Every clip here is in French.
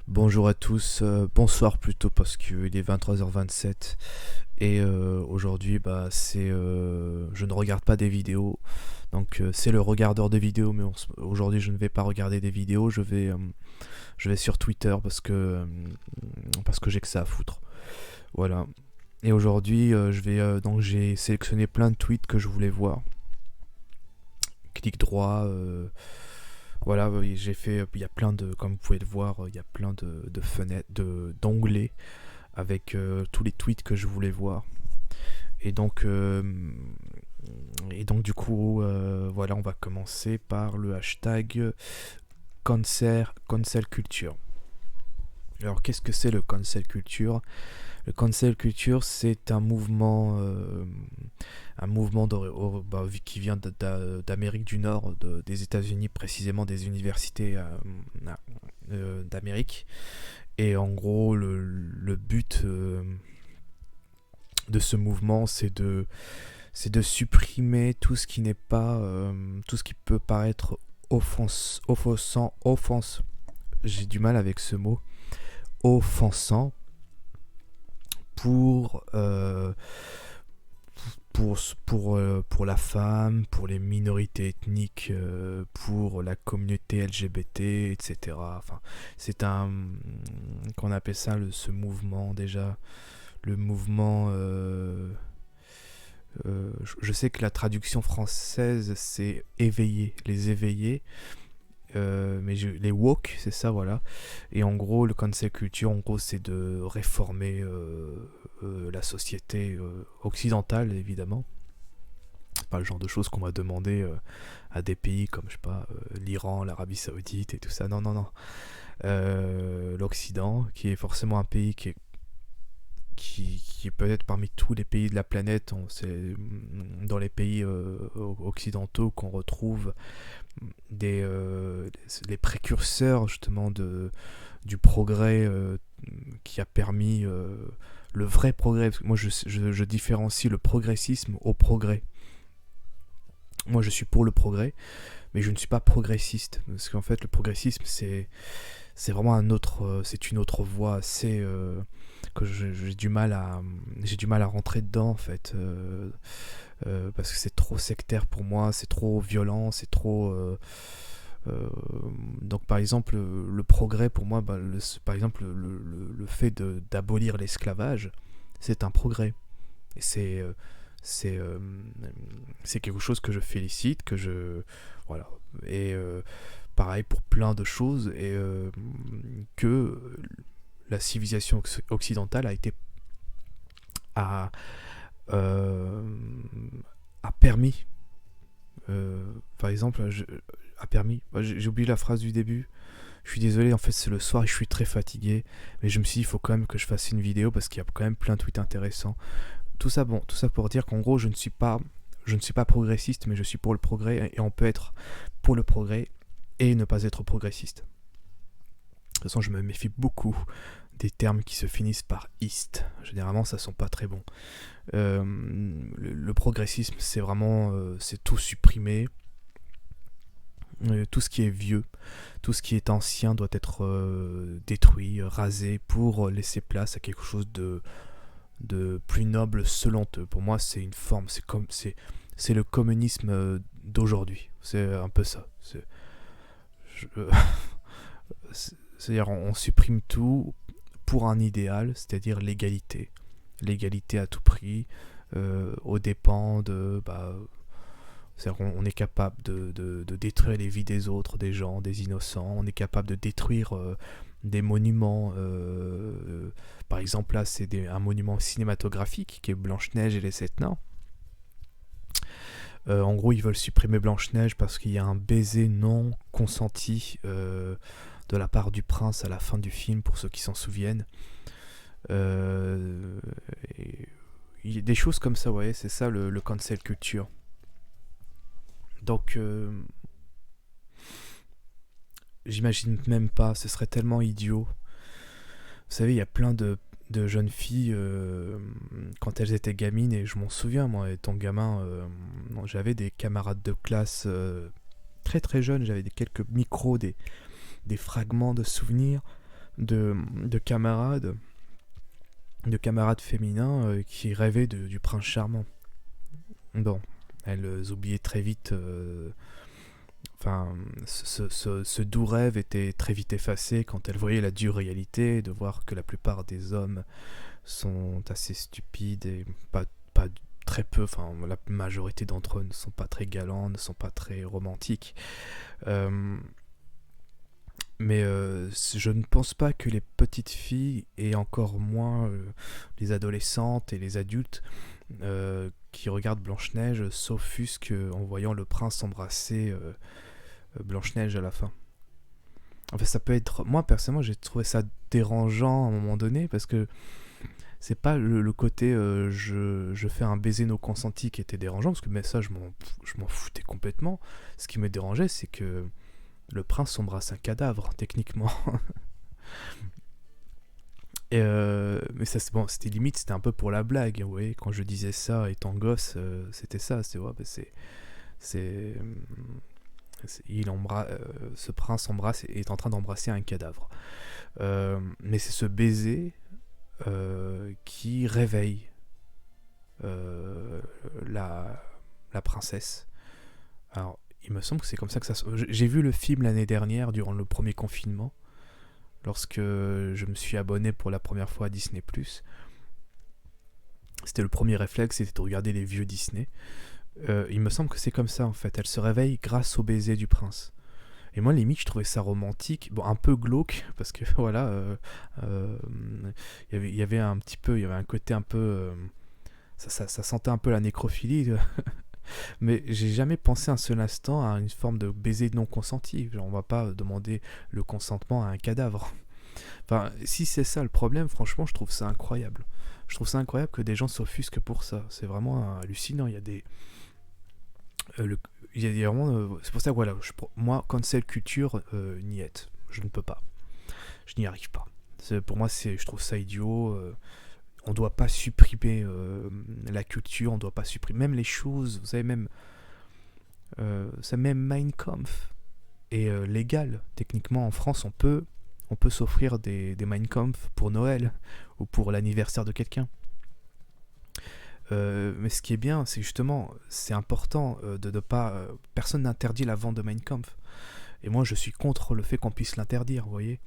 Bonjour à tous, bonsoir plutôt parce qu'il est 23h27 et aujourd'hui je ne regarde pas des vidéos, donc c'est le regardeur de vidéos, mais aujourd'hui je ne vais pas regarder des vidéos, je vais sur Twitter parce que j'ai que ça à foutre. Voilà. Et aujourd'hui donc j'ai sélectionné plein de tweets que je voulais voir. Clic droit, voilà, oui, il y a plein de, comme vous pouvez le voir, il y a plein de fenêtres, d'onglets avec tous les tweets que je voulais voir. Et donc, euh, et donc du coup, voilà, on va commencer par le hashtag cancel culture. Alors, qu'est-ce que c'est le cancel culture? Le cancel culture, c'est un mouvement qui vient d'Amérique du Nord, des États-Unis, précisément des universités d'Amérique. Et en gros, le but de ce mouvement, c'est de supprimer tout ce qui n'est pas, tout ce qui peut paraître offense. J'ai du mal avec ce mot, offensant pour pour la femme, pour les minorités ethniques, pour la communauté LGBT, etc. Enfin, c'est un, qu'on appelle ça, ce mouvement déjà, le mouvement. Je sais que la traduction française c'est éveiller, les éveillés, les woke, c'est ça, voilà. Et en gros, le cancel culture, en gros, c'est de réformer la société occidentale, évidemment. C'est pas le genre de choses qu'on va demander à des pays comme, je sais pas, l'Iran, l'Arabie Saoudite et tout ça. Non, non, non. L'Occident, qui est forcément un pays qui est peut-être parmi tous les pays de la planète, c'est dans les pays occidentaux qu'on retrouve les précurseurs justement du progrès qui a permis le vrai progrès. Parce que moi je différencie le progressisme au progrès. Moi je suis pour le progrès, mais je ne suis pas progressiste. Parce qu'en fait le progressisme c'est vraiment c'est une autre voie assez que j'ai du mal à rentrer dedans en fait. Parce que c'est trop sectaire pour moi, c'est trop violent, c'est trop. Donc par exemple le progrès pour moi, par exemple le fait d'abolir l'esclavage, c'est un progrès. Et c'est euh, c'est quelque chose que je félicite, que je voilà. Et pareil pour plein de choses et que la civilisation occidentale a, euh, a permis. Par exemple, a permis. J'ai oublié la phrase du début. Je suis désolé, en fait c'est le soir et je suis très fatigué. Mais je me suis dit, il faut quand même que je fasse une vidéo parce qu'il y a quand même plein de tweets intéressants. Tout ça pour dire qu'en gros, je ne suis pas progressiste, mais je suis pour le progrès. Et on peut être pour le progrès et ne pas être progressiste. De toute façon, je me méfie beaucoup des termes qui se finissent par ist. Généralement, ça sent pas très bon. Le progressisme, c'est vraiment, c'est tout supprimer. Tout ce qui est vieux, tout ce qui est ancien doit être détruit, rasé pour laisser place à quelque chose de plus noble selon eux. Pour moi, c'est une forme, c'est le communisme d'aujourd'hui. C'est un peu ça. C'est-à-dire on supprime tout pour un idéal, c'est-à-dire l'égalité. L'égalité à tout prix, aux dépens de... c'est-à-dire on est capable de détruire les vies des autres, des gens, des innocents. On est capable de détruire des monuments. Par exemple, là, c'est un monument cinématographique qui est Blanche-Neige et les Sept Nains. En gros, ils veulent supprimer Blanche-Neige parce qu'il y a un baiser non consenti de la part du prince à la fin du film, pour ceux qui s'en souviennent. Euh, y a des choses comme ça, ouais, c'est ça le cancel culture. Donc, j'imagine même pas, ce serait tellement idiot. Vous savez, il y a plein de jeunes filles quand elles étaient gamines, et je m'en souviens, moi, étant gamin, j'avais des camarades de classe très très jeunes, j'avais quelques micros, des fragments de souvenirs de camarades, de camarades féminins qui rêvaient du prince charmant. Bon, elles oubliaient très vite. Enfin, ce doux rêve était très vite effacé quand elles voyaient la dure réalité de voir que la plupart des hommes sont assez stupides et pas très peu, enfin la majorité d'entre eux ne sont pas très galants, ne sont pas très romantiques. Euh, mais je ne pense pas que les petites filles, et encore moins les adolescentes et les adultes, qui regardent Blanche-Neige s'offusquent en voyant le prince embrasser Blanche-Neige à la fin. En fait, ça peut être... Moi, personnellement, j'ai trouvé ça dérangeant à un moment donné, parce que c'est pas le côté je fais un baiser non consenti qui était dérangeant, parce que mais ça, je m'en foutais complètement. Ce qui me dérangeait, c'est que le prince embrasse un cadavre, techniquement. Mais ça, bon, c'était limite, c'était un peu pour la blague. Vous voyez, quand je disais ça étant gosse, c'était ça. C'est ouais, bah, c'est, ce prince est en train d'embrasser un cadavre. Mais c'est ce baiser qui réveille euh, la, la princesse. Alors, il me semble que c'est comme ça que ça se... J'ai vu le film l'année dernière, durant le premier confinement, lorsque je me suis abonné pour la première fois à Disney+. C'était le premier réflexe, c'était de regarder les vieux Disney. Il me semble que c'est comme ça, en fait. Elle se réveille grâce au baiser du prince. Et moi, limite, je trouvais ça romantique, bon, un peu glauque, parce que voilà, il y avait un petit peu, il y avait un côté un peu, ça sentait un peu la nécrophilie, mais j'ai jamais pensé un seul instant à une forme de baiser non consenti. Genre, on va pas demander le consentement à un cadavre. Enfin, si c'est ça le problème, franchement, je trouve ça incroyable. Je trouve ça incroyable que des gens s'offusquent pour ça. C'est vraiment hallucinant. Il y a des, il y a vraiment, c'est pour ça que voilà, moi, cancel culture, niette. Je ne peux pas. Je n'y arrive pas. Pour moi, je trouve ça idiot. On doit pas supprimer la culture, on doit pas supprimer même les choses. Vous savez, même Mein Kampf est légal. Techniquement, en France, on peut s'offrir des Mein Kampf pour Noël ou pour l'anniversaire de quelqu'un. Mais ce qui est bien, c'est justement, c'est important de ne pas... personne n'interdit la vente de Mein Kampf. Et moi, je suis contre le fait qu'on puisse l'interdire, vous voyez.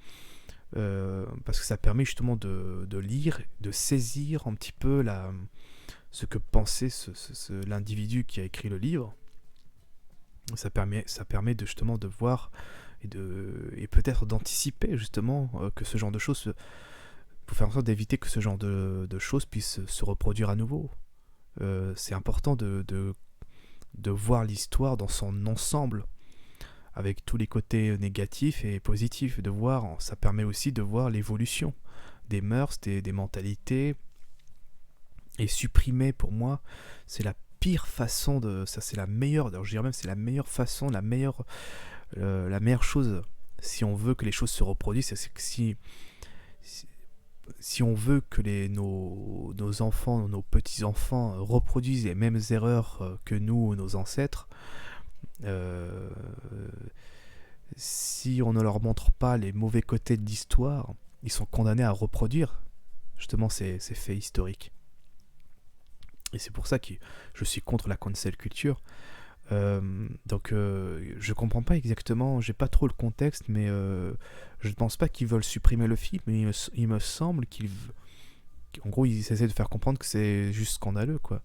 Parce que ça permet justement de lire, de saisir un petit peu ce que pensait l'individu qui a écrit le livre. Ça permet justement de voir et peut-être d'anticiper justement que ce genre de choses, pour faire en sorte d'éviter que ce genre de choses puissent se reproduire à nouveau. C'est important de voir l'histoire dans son ensemble, avec tous les côtés négatifs et positifs, ça permet aussi de voir l'évolution des mœurs, des mentalités, et supprimer, pour moi, c'est la pire façon ça c'est la meilleure, alors je dirais même c'est la meilleure façon, la meilleure chose, si on veut que les choses se reproduisent, c'est que si on veut que nos enfants, nos petits-enfants reproduisent les mêmes erreurs que nous, nos ancêtres, euh, si on ne leur montre pas les mauvais côtés de l'histoire, ils sont condamnés à reproduire justement ces faits historiques. Et c'est pour ça que je suis contre la cancel culture. Donc je comprends pas exactement, j'ai pas trop le contexte, mais je ne pense pas qu'ils veulent supprimer le film, mais il me semble qu'en gros ils essaient de faire comprendre que c'est juste scandaleux, quoi.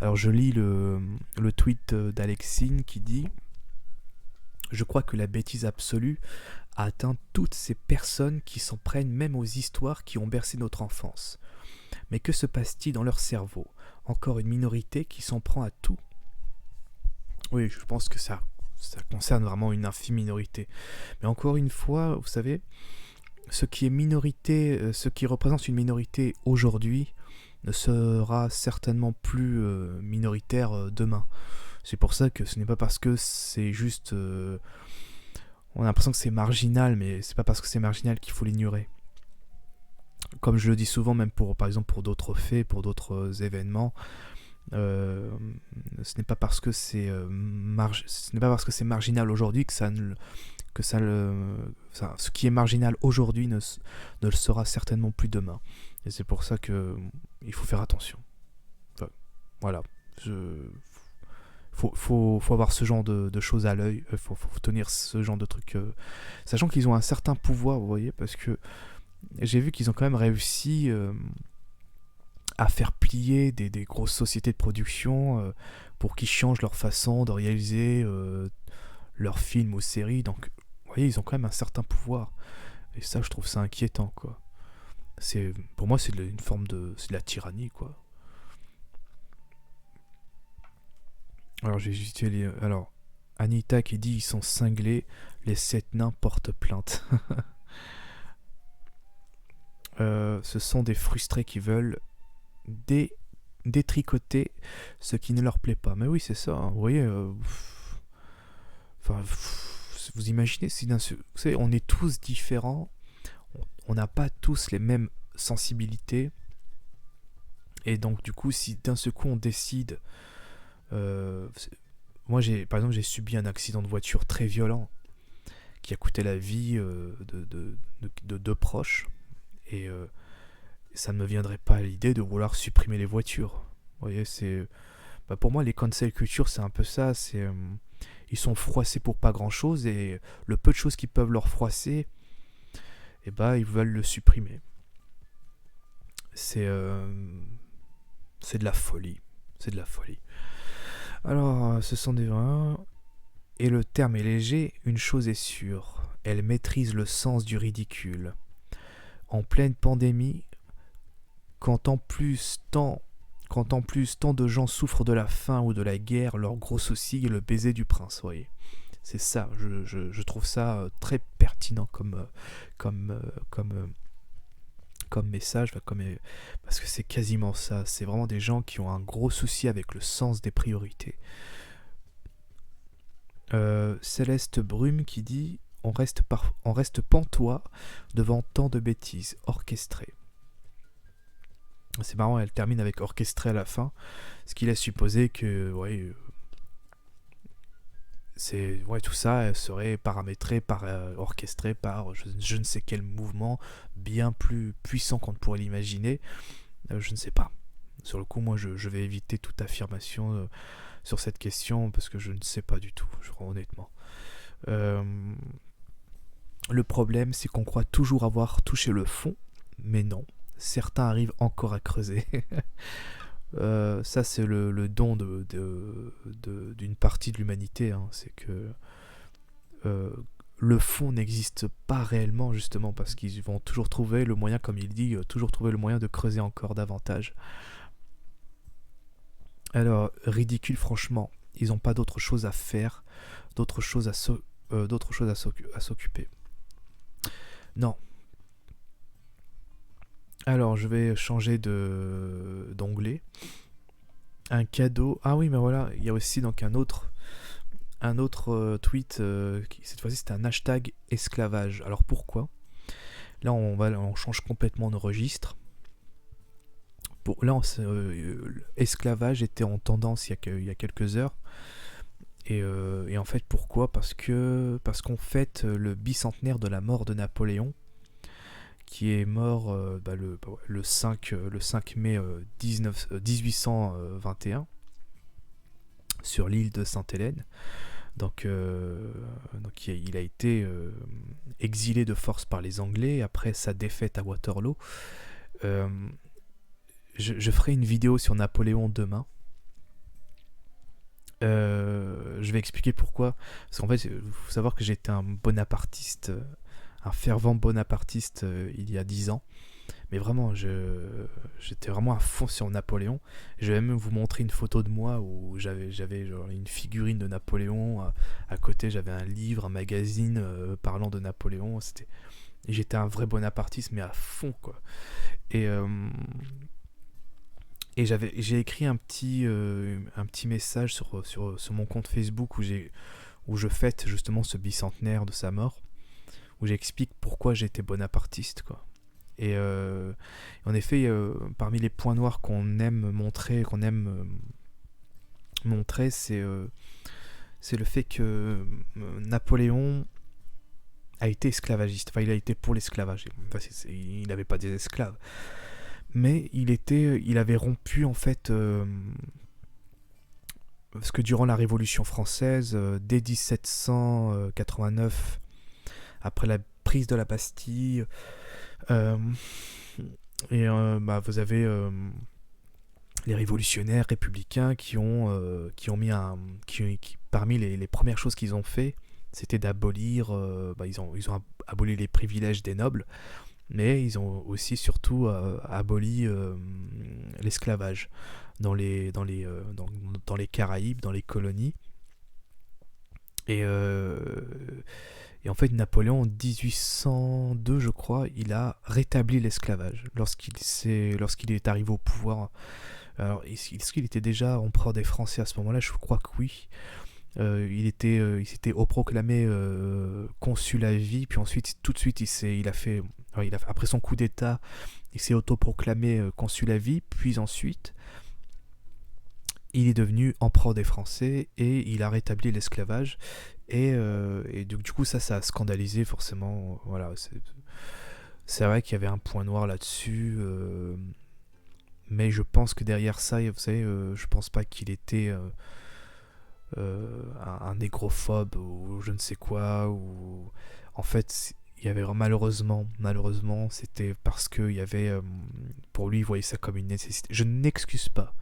Alors je lis le tweet d'Alexine qui dit: je crois que la bêtise absolue a atteint toutes ces personnes qui s'en prennent même aux histoires qui ont bercé notre enfance. Mais que se passe-t-il dans leur cerveau? Encore une minorité qui s'en prend à tout. Oui, je pense que ça concerne vraiment une infime minorité. Mais encore une fois, vous savez, ce qui représente une minorité aujourd'hui ne sera certainement plus minoritaire demain. C'est pour ça que ce n'est pas parce que c'est juste... on a l'impression que c'est marginal, mais c'est pas parce que c'est marginal qu'il faut l'ignorer. Comme je le dis souvent, même par exemple pour d'autres faits, pour d'autres événements, ce n'est pas parce que c'est marginal aujourd'hui que que ce qui est marginal aujourd'hui ne le sera certainement plus demain. Et c'est pour ça que il faut faire attention. Enfin, voilà. Faut avoir ce genre de choses à l'œil. Faut tenir ce genre de trucs. Sachant qu'ils ont un certain pouvoir, vous voyez, parce que j'ai vu qu'ils ont quand même réussi à faire plier des grosses sociétés de production pour qu'ils changent leur façon de réaliser leurs films ou séries. Donc, vous voyez, ils ont quand même un certain pouvoir. Et ça, je trouve ça inquiétant, quoi. Pour moi, c'est une forme c'est de la tyrannie, quoi. Alors, j'ai juste alors, Anita qui dit ils sont cinglés, les 7 nains portent plainte. Ce sont des frustrés qui veulent détricoter ce qui ne leur plaît pas. Mais oui, c'est ça. Hein. Vous voyez, vous imaginez si vous savez, on est tous différents, on n'a pas tous les mêmes sensibilités, et donc du coup, si d'un seul coup on décide, moi par exemple j'ai subi un accident de voiture très violent qui a coûté la vie de deux proches, et ça ne me viendrait pas à l'idée de vouloir supprimer les voitures. Vous voyez, pour moi les cancel culture c'est un peu ça, ils sont froissés pour pas grand chose, et le peu de choses qui peuvent leur froisser, ils veulent le supprimer. C'est de la folie. C'est de la folie. Alors, ce sont des vins. Et le terme est léger, une chose est sûre. Elle maîtrise le sens du ridicule. En pleine pandémie, quand en plus tant de gens souffrent de la faim ou de la guerre, leur gros souci est le baiser du prince, vous voyez. C'est ça, je trouve ça très pertinent comme message, parce que c'est quasiment ça. C'est vraiment des gens qui ont un gros souci avec le sens des priorités. Céleste Brume qui dit on reste pantois devant tant de bêtises orchestrées. C'est marrant, elle termine avec orchestré à la fin, ce qui laisse supposer que tout ça serait paramétré, orchestré par je ne sais quel mouvement bien plus puissant qu'on ne pourrait l'imaginer. Je ne sais pas. Sur le coup, moi, je vais éviter toute affirmation sur cette question parce que je ne sais pas du tout, je crois honnêtement. Le problème, c'est qu'on croit toujours avoir touché le fond, mais non. Certains arrivent encore à creuser. Ça, c'est le don d'une partie de l'humanité. Hein. C'est que le fond n'existe pas réellement, justement, parce qu'ils vont toujours trouver le moyen, comme il dit, toujours trouver le moyen de creuser encore davantage. Alors, ridicule, franchement, ils n'ont pas d'autre chose à faire, d'autre chose à s'occuper. Non. Alors, je vais changer d'onglet. Un cadeau. Ah oui, mais voilà, il y a aussi donc un autre tweet. Cette fois-ci, c'était un hashtag esclavage. Alors pourquoi ? Là, on change complètement de registre. Esclavage était en tendance il y a quelques heures. Et en fait, pourquoi ? Parce qu'on fête le bicentenaire de la mort de Napoléon, qui est mort le 5 mai 1821 sur l'île de Sainte-Hélène. Donc il a été exilé de force par les Anglais après sa défaite à Waterloo. Je ferai une vidéo sur Napoléon demain. Je vais expliquer pourquoi. Parce qu'en fait, il faut savoir que j'étais un bonapartiste, un fervent bonapartiste il y a 10 ans. Mais vraiment, j'étais vraiment à fond sur Napoléon. Je vais même vous montrer une photo de moi où j'avais genre une figurine de Napoléon. À côté, j'avais un livre, un magazine parlant de Napoléon. J'étais un vrai bonapartiste, mais à fond, quoi. Et j'ai écrit un petit message sur mon compte Facebook où je fête justement ce bicentenaire de sa mort, où j'explique pourquoi j'étais bonapartiste, quoi. Et en effet, parmi les points noirs qu'on aime montrer, c'est le fait que Napoléon a été esclavagiste. Enfin, il a été pour l'esclavage. Enfin, il n'avait pas des esclaves. Mais il avait rompu, en fait, parce que durant la Révolution française, dès 1789, après la prise de la Bastille, euh, vous avez les révolutionnaires républicains qui ont mis parmi les premières choses qu'ils ont fait, c'était d'abolir, ils ont aboli les privilèges des nobles, mais ils ont aussi surtout aboli l'esclavage dans les Caraïbes, dans les colonies. Et, euh, et en fait, Napoléon, en 1802, je crois, il a rétabli l'esclavage lorsqu'il est arrivé au pouvoir. Alors, est-ce qu'il était déjà empereur des Français à ce moment-là? Je crois que oui. Il s'était autoproclamé consul à vie, puis ensuite, tout de suite, après son coup d'État, il s'est autoproclamé consul à vie, puis ensuite, il est devenu empereur des Français et il a rétabli l'esclavage. Et du coup, ça a scandalisé forcément. Voilà, c'est vrai qu'il y avait un point noir là-dessus. Mais je pense que derrière ça, vous savez, je pense pas qu'il était un négrophobe ou je ne sais quoi. Ou en fait, il y avait malheureusement, c'était parce que il y avait, pour lui, il voyait ça comme une nécessité. Je n'excuse pas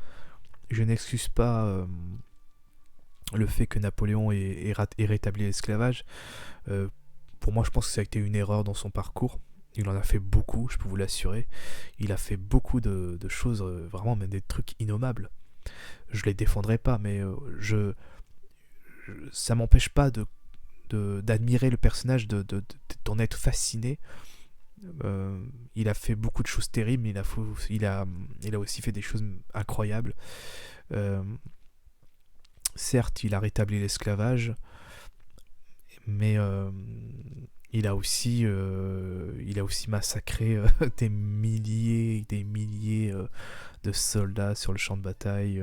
le fait que Napoléon ait rétabli l'esclavage. Euh, pour moi, je pense que ça a été une erreur dans son parcours. Il en a fait beaucoup, je peux vous l'assurer. Il a fait beaucoup de choses, vraiment même des trucs innommables. Je les défendrai pas, mais ça m'empêche pas d'admirer le personnage, d'en être fasciné. Il a fait beaucoup de choses terribles, mais il a aussi fait des choses incroyables. Euh, Certes, il a rétabli l'esclavage, mais il a aussi massacré des milliers de soldats sur le champ de bataille.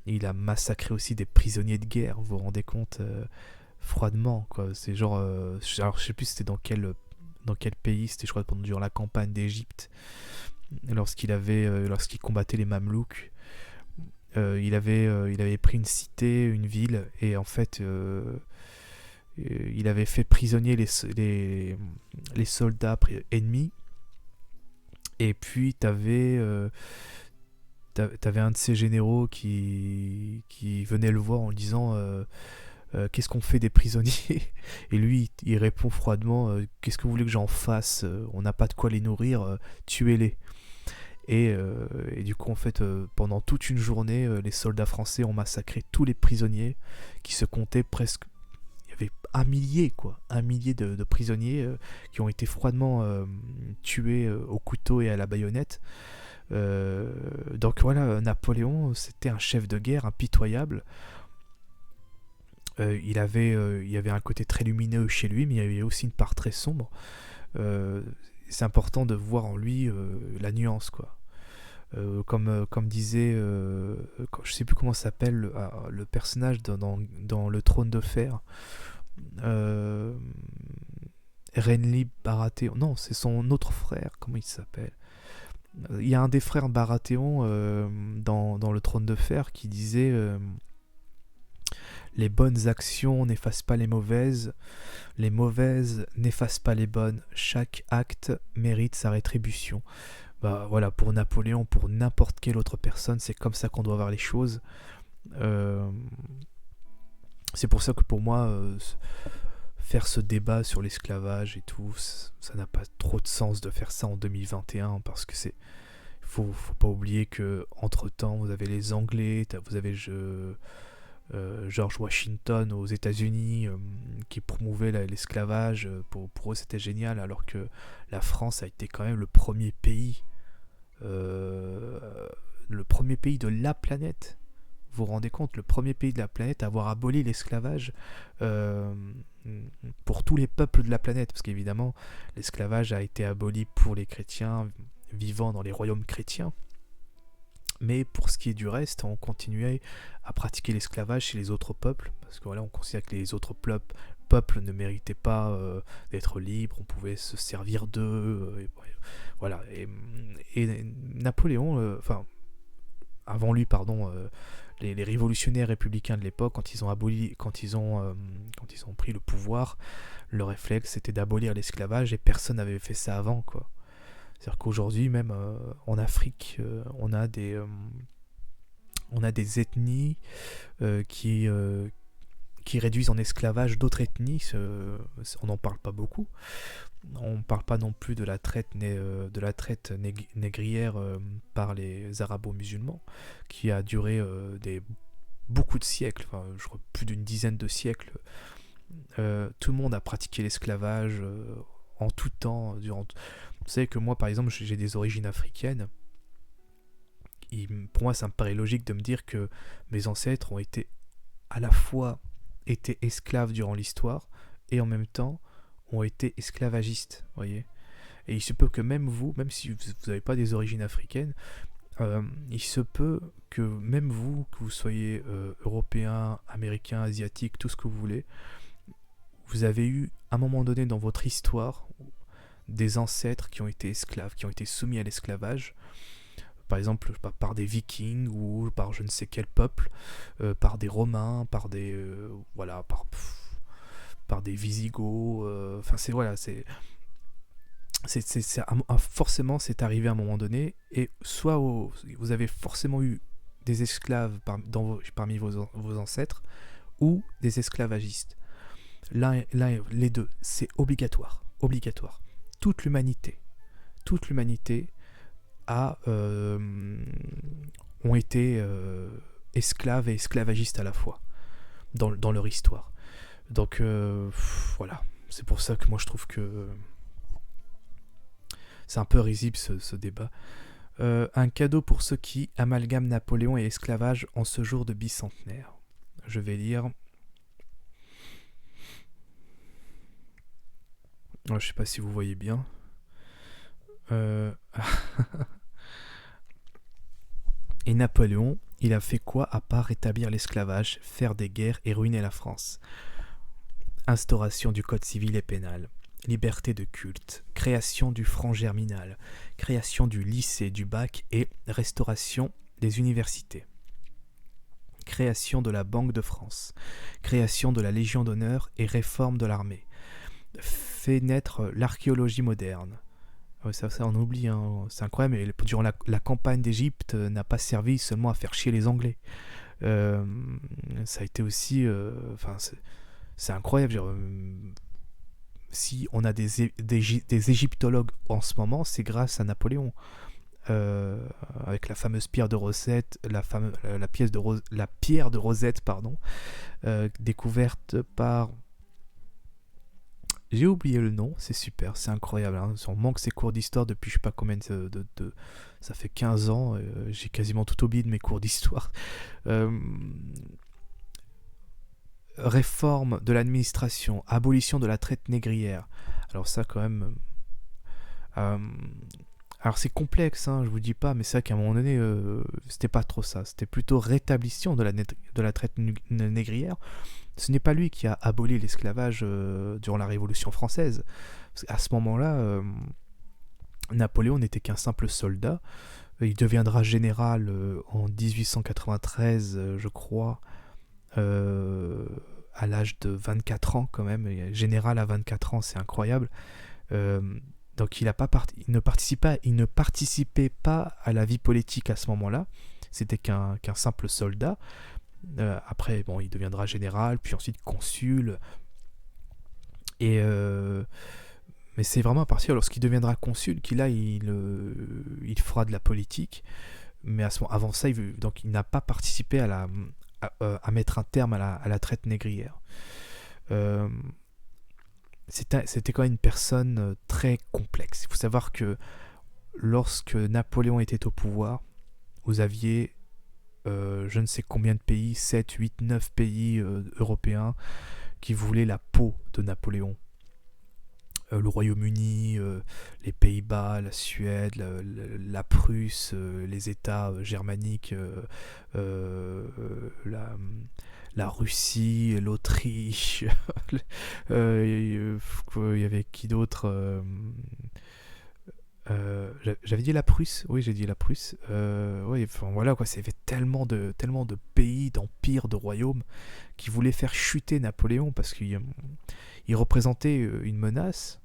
Il a massacré aussi des prisonniers de guerre, vous vous rendez compte, froidement, quoi. C'est genre, alors je sais plus c'était dans quel pays, c'était je crois durant la campagne d'Égypte, lorsqu'il combattait les Mamelouks. Il avait pris une cité, une ville, et en fait, il avait fait prisonnier les soldats ennemis. Et puis, t'avais un de ces généraux qui venait le voir en lui disant qu'est-ce qu'on fait des prisonniers? Et lui, il répond froidement qu'est-ce que vous voulez que j'en fasse? On n'a pas de quoi les nourrir, tuez-les. Et du coup, en fait, pendant toute une journée, les soldats français ont massacré tous les prisonniers qui se comptaient presque. Il y avait un millier de prisonniers qui ont été froidement tués au couteau et à la baïonnette. Donc voilà, Napoléon, c'était un chef de guerre impitoyable. Il y avait un côté très lumineux chez lui, mais il y avait aussi une part très sombre. C'est important de voir en lui la nuance, quoi. Comme disait, je sais plus comment s'appelle le personnage dans Le Trône de Fer. Euh, Renly Baratheon. Non, c'est son autre frère. Comment il s'appelle? Il y a un des frères Baratheon dans Le Trône de Fer qui disait les bonnes actions n'effacent pas les mauvaises n'effacent pas les bonnes, chaque acte mérite sa rétribution. Bah voilà, pour Napoléon, pour n'importe quelle autre personne, c'est comme ça qu'on doit voir les choses. Euh, c'est pour ça que pour moi, faire ce débat sur l'esclavage et tout, ça n'a pas trop de sens de faire ça en 2021 parce que faut pas oublier que entre temps vous avez les Anglais, vous avez George Washington aux États-Unis qui promouvait l'esclavage. Pour eux, c'était génial, alors que la France a été quand même euh, le premier pays de la planète. Vous vous rendez compte, le premier pays de la planète à avoir aboli l'esclavage euh, pour tous les peuples de la planète, parce qu'évidemment, l'esclavage a été aboli pour les chrétiens vivant dans les royaumes chrétiens. Mais pour ce qui est du reste, on continuait à pratiquer l'esclavage chez les autres peuples, parce que voilà, on considère que les autres peuple ne méritait pas d'être libre, on pouvait se servir d'eux, voilà. Et Napoléon, avant lui, pardon, les révolutionnaires républicains de l'époque, quand ils ont pris le pouvoir, le réflexe c'était d'abolir l'esclavage et personne n'avait fait ça avant, quoi. C'est-à-dire qu'aujourd'hui, même en Afrique, on a des ethnies qui réduisent en esclavage d'autres ethnies. On n'en parle pas beaucoup. On ne parle pas non plus de la traite négrière par les arabo-musulmans, qui a duré beaucoup de siècles, je crois plus d'une dizaine de siècles. Tout le monde a pratiqué l'esclavage en tout temps. Vous savez que moi, par exemple, j'ai des origines africaines. Pour moi, ça me paraît logique de me dire que mes ancêtres ont été à la fois été esclaves durant l'histoire et en même temps ont été esclavagistes, voyez. Et il se peut que même vous, même si vous n'avez pas des origines africaines, il se peut que même vous, que vous soyez européen, américain, asiatique, tout ce que vous voulez, vous avez eu à un moment donné dans votre histoire des ancêtres qui ont été esclaves, qui ont été soumis à l'esclavage, par exemple par des vikings ou par je ne sais quel peuple, par des romains, par des par des Visigoths, forcément c'est arrivé à un moment donné, et soit vous avez forcément eu des esclaves parmi vos ancêtres, ou des esclavagistes. Les deux, c'est obligatoire. Toute l'humanité ont été esclaves et esclavagistes à la fois dans leur histoire. Donc voilà, c'est pour ça que moi je trouve que c'est un peu risible ce débat. Un cadeau pour ceux qui amalgament Napoléon et esclavage en ce jour de bicentenaire. Je vais lire. Je sais pas si vous voyez bien. Et Napoléon, il a fait quoi à part rétablir l'esclavage, faire des guerres et ruiner la France? Instauration du code civil et pénal, liberté de culte, création du franc germinal, création du lycée, du bac et restauration des universités, création de la Banque de France, création de la Légion d'honneur et réforme de l'armée, fait naître l'archéologie moderne. Ça on oublie, hein. C'est incroyable, mais durant la campagne d'Égypte n'a pas servi seulement à faire chier les Anglais. Ça a été aussi... c'est incroyable. Si on a des égyptologues en ce moment, c'est grâce à Napoléon. Avec la fameuse pierre de Rosette, la pierre de Rosette, pardon, découverte par... J'ai oublié le nom, c'est super, c'est incroyable. Hein. On manque ces cours d'histoire depuis je sais pas combien ça fait 15 ans, j'ai quasiment tout oublié de mes cours d'histoire. Réforme de l'administration, abolition de la traite négrière. Alors ça quand même... alors c'est complexe, hein, je vous dis pas, mais c'est vrai qu'à un moment donné, c'était pas trop ça. C'était plutôt rétablissement de la traite négrière. Ce n'est pas lui qui a aboli l'esclavage durant la Révolution française. À ce moment-là, Napoléon n'était qu'un simple soldat. Il deviendra général en 1893, je crois, à l'âge de 24 ans quand même. Général à 24 ans, c'est incroyable. Donc il ne participait pas à la vie politique à ce moment-là. C'était qu'un simple soldat. Après, bon, il deviendra général, puis ensuite consul. Mais c'est vraiment à partir lorsqu'il deviendra consul qu'il fera de la politique. Mais avant ça, il n'a pas participé à mettre un terme à la traite négrière. C'était quand même une personne très complexe. Il faut savoir que lorsque Napoléon était au pouvoir, vous aviez je ne sais combien de pays, 7, 8, 9 pays européens qui voulaient la peau de Napoléon. Le Royaume-Uni, les Pays-Bas, la Suède, la Prusse, les États germaniques, la Russie, l'Autriche, il y avait qui d'autre j'avais dit la Prusse, oui j'ai dit la Prusse. Oui, enfin voilà quoi, c'est tellement de pays, d'empires, de royaumes qui voulaient faire chuter Napoléon parce qu'il représentait une menace,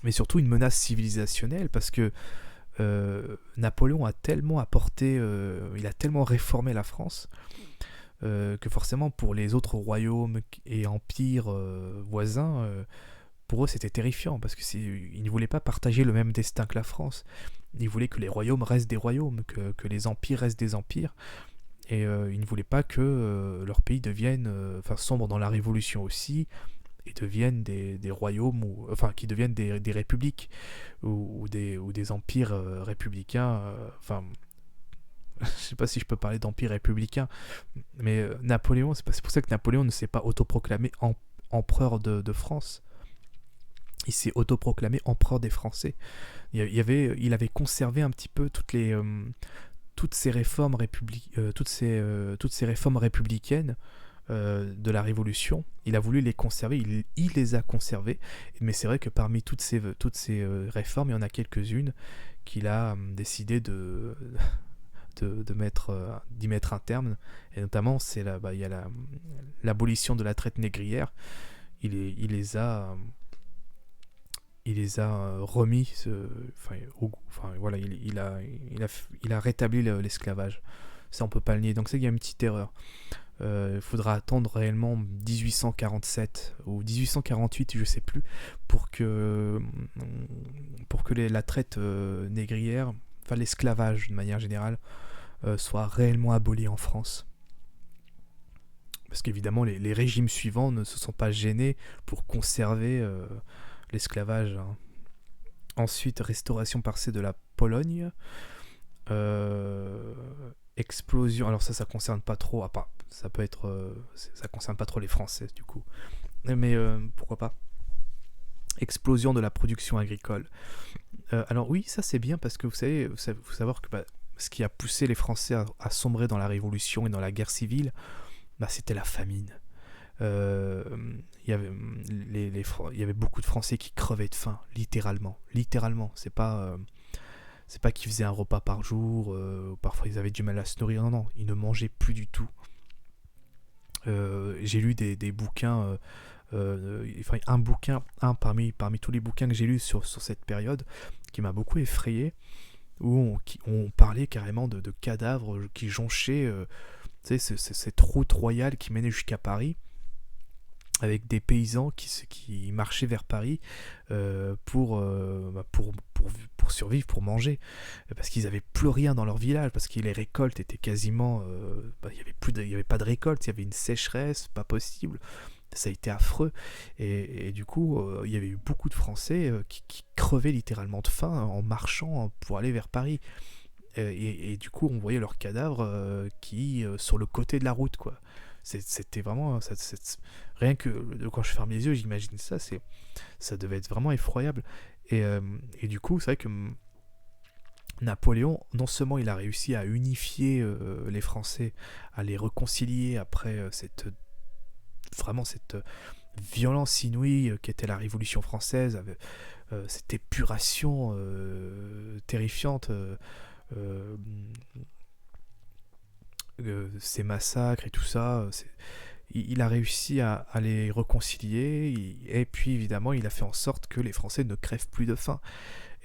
mais surtout une menace civilisationnelle parce que Napoléon a tellement apporté, il a tellement réformé la France que forcément pour les autres royaumes et empires voisins, pour eux c'était terrifiant parce qu'ils ne voulaient pas partager le même destin que la France. Ils voulaient que les royaumes restent des royaumes, que les empires restent des empires. Et ils ne voulaient pas que leur pays devienne, sombre dans la révolution aussi, et deviennent des royaumes, qui deviennent des républiques, ou des empires républicains. Je sais pas si je peux parler d'empire républicain, mais Napoléon, c'est pour ça que Napoléon ne s'est pas autoproclamé empereur de France. Il s'est autoproclamé empereur des Français. Il avait conservé un petit peu toutes ces réformes toutes ces réformes républicaines de la Révolution. Il a voulu les conserver, il les a conservées, mais c'est vrai que parmi toutes ces réformes, il y en a quelques-unes qu'il a décidé d'y mettre un terme, et notamment il y a l'abolition de la traite négrière. Il les a remis, voilà, il a rétabli l'esclavage. Ça on peut pas le nier, donc c'est qu'il y a une petite erreur. Il faudra attendre réellement 1847 ou 1848, je sais plus, pour que la traite négrière, enfin l'esclavage de manière générale, soit réellement aboli en France. Parce qu'évidemment, les régimes suivants ne se sont pas gênés pour conserver l'esclavage. Hein. Ensuite, restauration partielle de la Pologne. Explosion. Alors ça concerne pas trop. Ça peut être. Ça concerne pas trop les Français du coup. Mais pourquoi pas. Explosion de la production agricole. Alors oui, ça c'est bien parce que vous savez, faut savoir que ce qui a poussé les Français à sombrer dans la Révolution et dans la guerre civile, c'était la famine. Il y avait beaucoup de Français qui crevaient de faim, littéralement. C'est pas qu'ils faisaient un repas par jour, ou parfois ils avaient du mal à se nourrir. Non, ils ne mangeaient plus du tout. J'ai lu des bouquins, un bouquin, parmi tous les bouquins que j'ai lus sur cette période, qui m'a beaucoup effrayé, où on parlait carrément de cadavres qui jonchaient cette route royale qui menait jusqu'à Paris, avec des paysans qui marchaient vers Paris pour survivre, pour manger, parce qu'ils n'avaient plus rien dans leur village, parce que les récoltes étaient quasiment... il y avait pas de récolte, il y avait une sécheresse, pas possible. Ça a été affreux. Et du coup, il y avait eu beaucoup de Français qui crevaient littéralement de faim en marchant pour aller vers Paris. Et du coup, on voyait leurs cadavres sur le côté de la route, quoi. C'était vraiment... rien que quand je ferme les yeux, j'imagine ça, ça devait être vraiment effroyable. Et du coup, c'est vrai que Napoléon, non seulement il a réussi à unifier les Français, à les réconcilier après cette violence inouïe qu'était la Révolution française, avec cette épuration terrifiante, ces massacres et tout ça, il a réussi à les réconcilier, et puis évidemment il a fait en sorte que les Français ne crèvent plus de faim.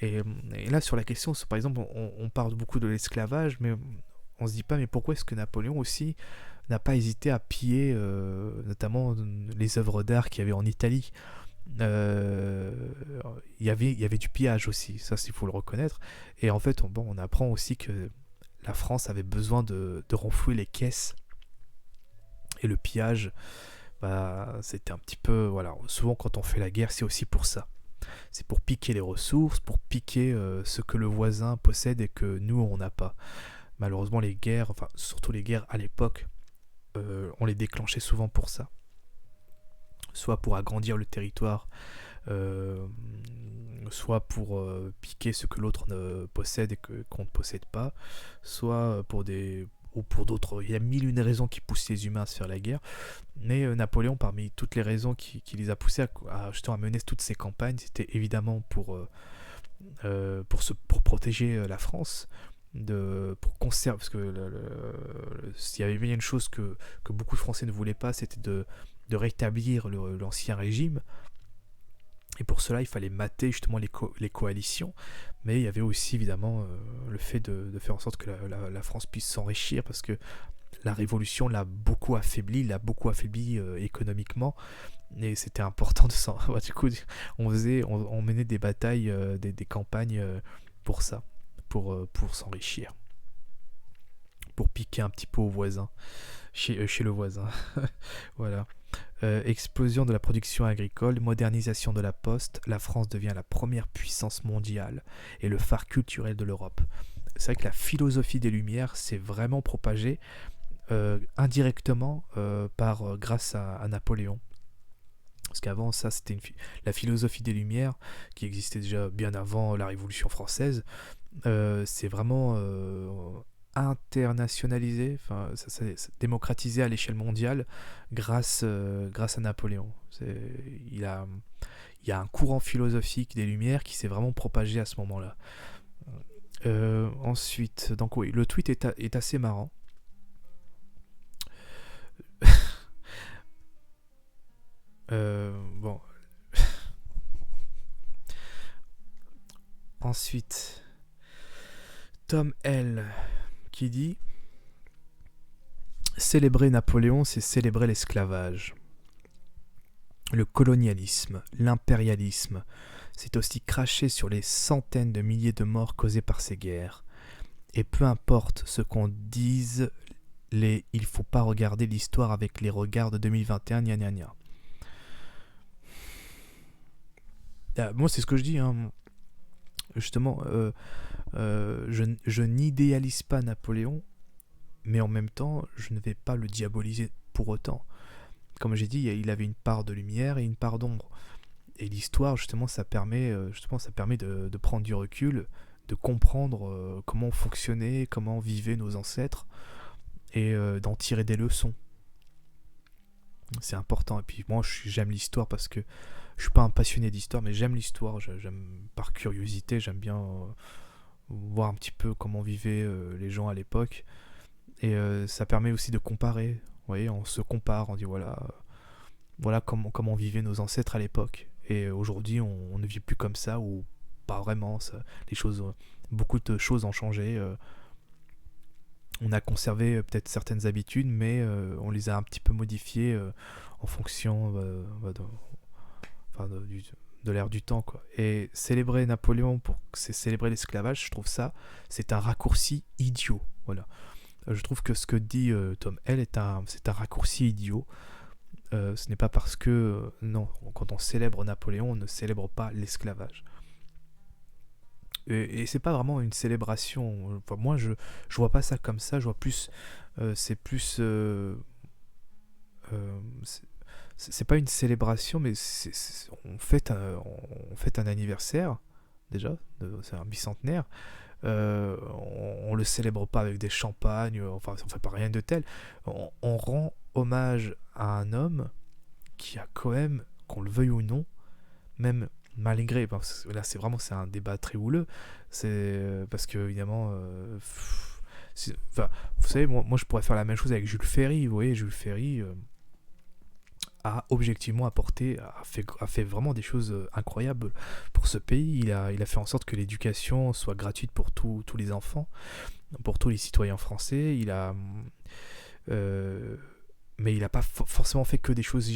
Et là sur la question, par exemple, on parle beaucoup de l'esclavage, mais on se dit pas mais pourquoi est-ce que Napoléon aussi n'a pas hésité à piller notamment les œuvres d'art qu'il y avait en Italie. Il y avait du pillage aussi, ça il faut le reconnaître. Et en fait on apprend aussi que la France avait besoin de renflouer les caisses, et le pillage, c'était un petit peu, voilà, souvent quand on fait la guerre c'est aussi pour ça, c'est pour piquer les ressources, pour piquer ce que le voisin possède et que nous on n'a pas. Malheureusement les guerres, surtout les guerres à l'époque, on les déclenchait souvent pour ça, soit pour agrandir le territoire, soit pour piquer ce que l'autre possède et qu'on ne possède pas, soit pour ou pour d'autres, il y a mille et une raisons qui poussent les humains à se faire la guerre. Mais Napoléon, parmi toutes les raisons qui les a poussés justement à mener toutes ces campagnes, c'était évidemment pour protéger la France, pour conserver, parce que s'il y avait bien une chose que beaucoup de Français ne voulaient pas, c'était de rétablir l'ancien régime. Et pour cela, il fallait mater justement les coalitions. Mais il y avait aussi évidemment le fait de faire en sorte que la France puisse s'enrichir, parce que la Révolution l'a beaucoup affaibli économiquement. Et c'était important de s'en... du coup, on menait des batailles, des campagnes pour ça, pour s'enrichir, pour piquer un petit peu au voisin, chez le voisin. Voilà. Explosion de la production agricole, modernisation de la poste, la France devient la première puissance mondiale et le phare culturel de l'Europe. C'est vrai que la philosophie des Lumières s'est vraiment propagée indirectement grâce à Napoléon. Parce qu'avant, ça, c'était la philosophie des Lumières, qui existait déjà bien avant la Révolution française. C'est vraiment internationalisé, enfin, ça s'est démocratisé à l'échelle mondiale grâce à Napoléon. Il y a un courant philosophique des Lumières qui s'est vraiment propagé à ce moment-là. Ensuite, donc oui, le tweet est assez marrant. Bon. Ensuite, Tom L qui dit: célébrer Napoléon, c'est célébrer l'esclavage. Le colonialisme, l'impérialisme, c'est aussi cracher sur les centaines de milliers de morts causées par ces guerres. Et peu importe ce qu'on dise, il faut pas regarder l'histoire avec les regards de 2021, gna gna gna. Moi, c'est ce que je dis, hein. Justement, je n'idéalise pas Napoléon, mais en même temps, je ne vais pas le diaboliser pour autant. Comme j'ai dit, il avait une part de lumière et une part d'ombre. Et l'histoire, justement, ça permet de prendre du recul, de comprendre comment fonctionnaient, comment vivaient nos ancêtres, et d'en tirer des leçons. C'est important. Et puis moi, j'aime l'histoire parce que je suis pas un passionné d'histoire, mais j'aime l'histoire. J'aime par curiosité, j'aime bien voir un petit peu comment vivaient les gens à l'époque. Et ça permet aussi de comparer. Vous voyez, on se compare, on dit voilà comment vivaient nos ancêtres à l'époque. Et aujourd'hui, on ne vit plus comme ça, ou pas vraiment. Beaucoup de choses ont changé. On a conservé peut-être certaines habitudes, mais on les a un petit peu modifiées en fonction de l'ère du temps, quoi. Et célébrer Napoléon, c'est célébrer l'esclavage, je trouve c'est un raccourci idiot. Voilà. Je trouve que ce que dit Tom L c'est un raccourci idiot. Ce n'est pas parce que non, quand on célèbre Napoléon, on ne célèbre pas l'esclavage. Et c'est pas vraiment une célébration. Enfin, moi, je vois pas ça comme ça. Je vois plus, c'est plus, c'est pas une célébration, mais on fête un anniversaire déjà. C'est un bicentenaire. On le célèbre pas avec des champagnes, enfin on fait pas rien de tel. On rend hommage à un homme qui a quand même, qu'on le veuille ou non, même malgré, là c'est un débat très houleux, c'est parce que évidemment, vous savez, moi je pourrais faire la même chose avec Jules Ferry. Vous voyez, Jules Ferry a objectivement a fait vraiment des choses incroyables pour ce pays. Il a fait en sorte que l'éducation soit gratuite pour tous les enfants, pour tous les citoyens français. Mais il n'a pas forcément fait que des choses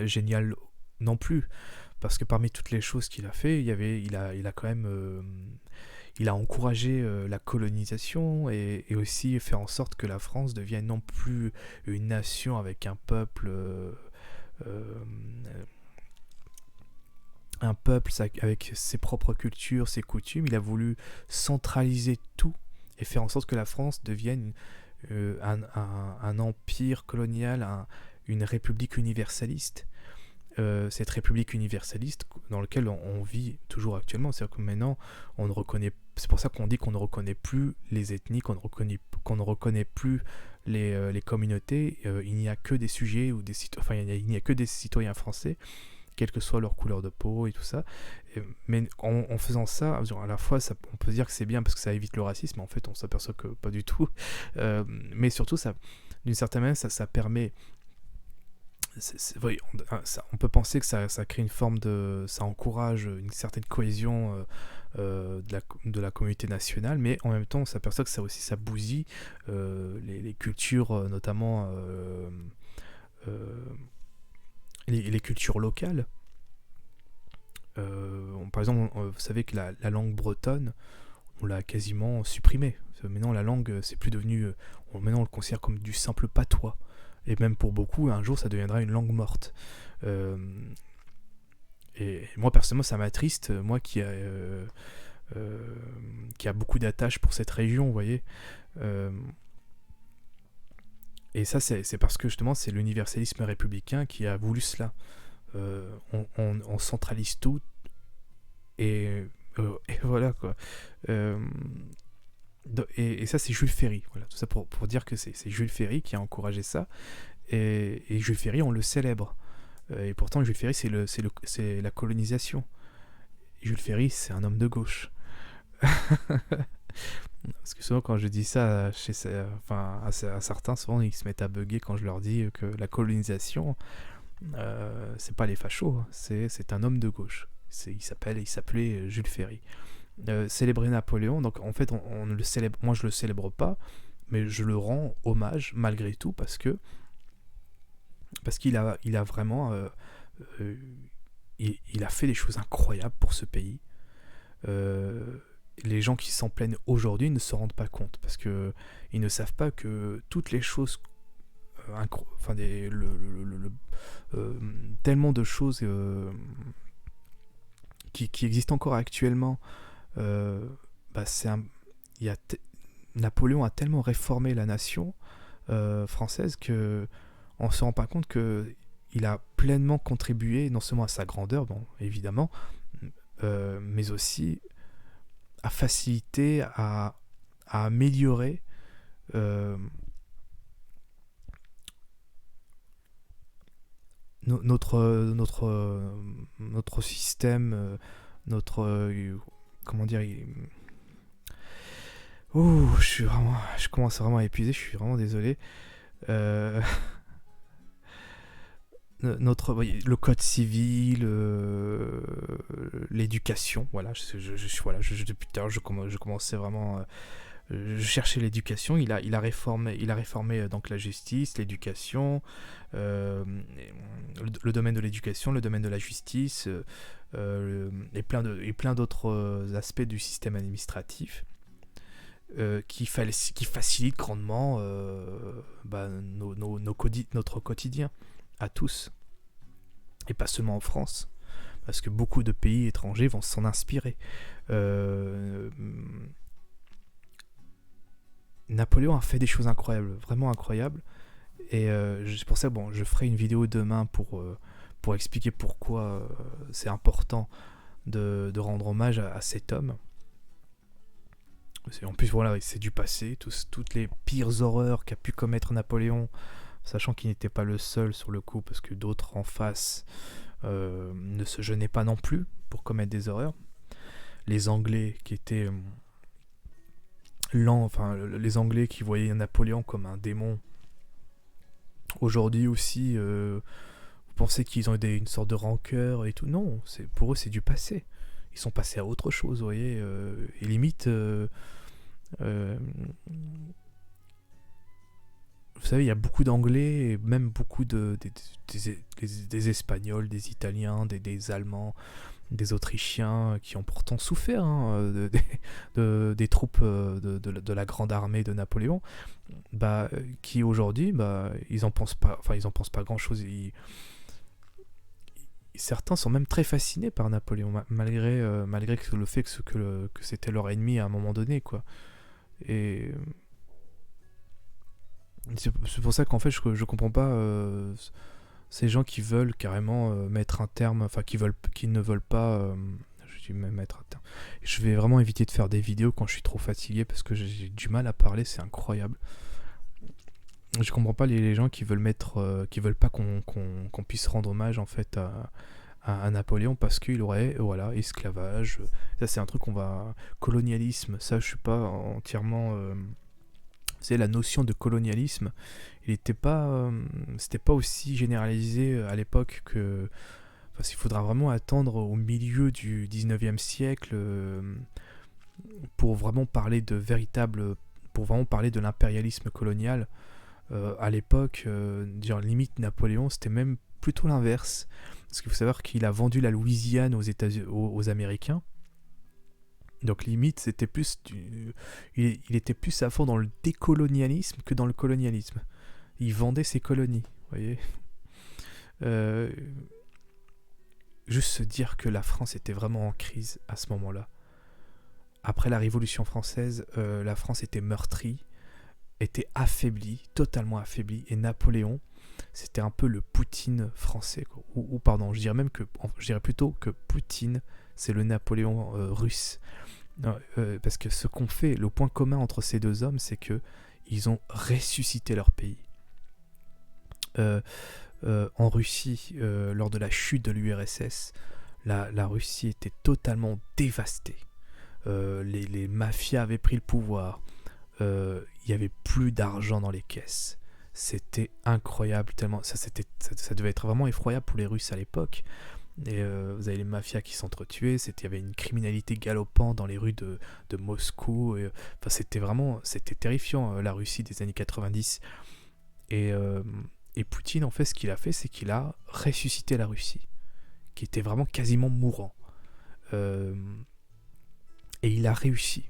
géniales non plus, parce que parmi toutes les choses qu'il a fait, il a quand même il a encouragé la colonisation, et aussi fait en sorte que la France devienne non plus une nation avec un peuple avec ses propres cultures, ses coutumes. Il a voulu centraliser tout et faire en sorte que la France devienne un empire colonial, une république universaliste. Cette république universaliste dans laquelle on vit toujours actuellement. C'est-à-dire que maintenant, on ne reconnaît c'est pour ça qu'on dit qu'on ne reconnaît plus les ethnies, qu'on ne reconnaît plus les communautés. Il n'y a que des sujets ou enfin il n'y a que des citoyens français, quelle que soit leur couleur de peau et tout ça. Mais en faisant ça, à la fois, on peut dire que c'est bien parce que ça évite le racisme, mais en fait, on s'aperçoit que pas du tout. Mais surtout, d'une certaine manière, ça permet... Oui, on peut penser que ça crée une forme de... Ça encourage une certaine cohésion de la communauté nationale, mais en même temps, on s'aperçoit que ça bousille les cultures, notamment les cultures locales. Par exemple, vous savez que la langue bretonne, on l'a quasiment supprimée. Maintenant, la langue, c'est plus devenu... maintenant, on le considère comme du simple patois. Et même pour beaucoup, un jour, ça deviendra une langue morte. Et moi, personnellement, ça m'attriste. Moi qui a beaucoup d'attaches pour cette région, vous voyez. Et ça, c'est parce que justement, c'est l'universalisme républicain qui a voulu cela. On centralise tout et voilà quoi. Et ça, c'est Jules Ferry. Voilà, tout ça pour dire que c'est Jules Ferry qui a encouragé ça. Et Jules Ferry, on le célèbre. Et pourtant, Jules Ferry, c'est la colonisation. Jules Ferry, c'est un homme de gauche. Parce que souvent, quand je dis ça à certains, souvent, ils se mettent à bugger quand je leur dis que la colonisation, c'est pas les fachos, c'est un homme de gauche. Il s'appelait Jules Ferry. Célébrer Napoléon, donc en fait, on le célèbre, moi je le célèbre pas, mais je le rends hommage malgré tout parce qu'il a vraiment il a fait des choses incroyables pour ce pays. Les gens qui s'en plaignent aujourd'hui ne se rendent pas compte parce que ils ne savent pas que toutes les choses tellement de choses qui existent encore actuellement. Napoléon a tellement réformé la nation française que on se rend pas compte que il a pleinement contribué non seulement à sa grandeur, bon évidemment, mais aussi à faciliter, à améliorer notre système, comment dire. Je commence vraiment à épuiser, je suis vraiment désolé. Le code civil, l'éducation, voilà, depuis tout à l'heure, je commençais vraiment, je cherchais l'éducation. Il a réformé donc la justice, l'éducation, le domaine de l'éducation, le domaine de la justice, et plein d'autres aspects du système administratif. Qui facilite grandement notre quotidien à tous, et pas seulement en France, parce que beaucoup de pays étrangers vont s'en inspirer. Napoléon a fait des choses incroyables, vraiment incroyables, et c'est pour ça, je ferai une vidéo demain pour expliquer pourquoi c'est important de rendre hommage à cet homme. En plus, voilà, c'est du passé, toutes les pires horreurs qu'a pu commettre Napoléon, sachant qu'il n'était pas le seul sur le coup, parce que d'autres en face ne se gênaient pas non plus pour commettre des horreurs. Les Anglais qui étaient lents, les Anglais qui voyaient Napoléon comme un démon. Aujourd'hui aussi, vous pensez qu'ils ont une sorte de rancœur et tout. Non, pour eux, c'est du passé. Ils sont passés à autre chose, vous voyez. Et limite... vous savez, il y a beaucoup d'anglais et même beaucoup des Espagnols, des Italiens, des Allemands, des Autrichiens qui ont pourtant souffert des troupes de la grande armée de Napoléon, qui aujourd'hui, ils en pensent pas grand chose. Certains sont même très fascinés par Napoléon, malgré le fait que c'était leur ennemi à un moment donné, quoi. Et c'est pour ça qu'en fait je comprends pas ces gens qui veulent carrément mettre un terme, qui ne veulent pas, J'ai dû me mettre à terme. Je vais vraiment éviter de faire des vidéos quand je suis trop fatigué parce que j'ai du mal à parler, c'est incroyable. Je comprends pas les gens qui veulent qui veulent pas qu'on puisse rendre hommage en fait à Napoléon parce qu'il aurait, voilà, esclavage. Ça c'est un truc qu'on va colonialisme. Ça je suis pas entièrement. C'est la notion de colonialisme. Il était pas, c'était pas aussi généralisé à l'époque que. Parce qu'il faudra vraiment attendre au milieu du 19e siècle pour vraiment parler de pour vraiment parler de l'impérialisme colonial. À l'époque, limite Napoléon, c'était même plutôt l'inverse. Parce qu'il faut savoir qu'il a vendu la Louisiane aux Américains. Donc limite, c'était il était plus à fond dans le décolonialisme que dans le colonialisme. Il vendait ses colonies, vous voyez. Juste se dire que la France était vraiment en crise à ce moment-là. Après la Révolution française, la France était meurtrie, était affaiblie, totalement affaiblie, et Napoléon, c'était un peu le Poutine français, quoi. Pardon, je dirais plutôt que Poutine, c'est le Napoléon russe. Non, parce que ce qu'on fait, le point commun entre ces deux hommes, c'est que ils ont ressuscité leur pays. En Russie, lors de la chute de l'URSS, la Russie était totalement dévastée. Les mafias avaient pris le pouvoir. Il n'y avait plus d'argent dans les caisses. C'était incroyable, tellement ça devait être vraiment effroyable pour les Russes à l'époque. Et vous avez les mafias qui s'entretuaient, il y avait une criminalité galopante dans les rues de Moscou. C'était terrifiant, la Russie des années 90. Et Poutine, en fait, ce qu'il a fait, c'est qu'il a ressuscité la Russie, qui était vraiment quasiment mourant. Et il a réussi,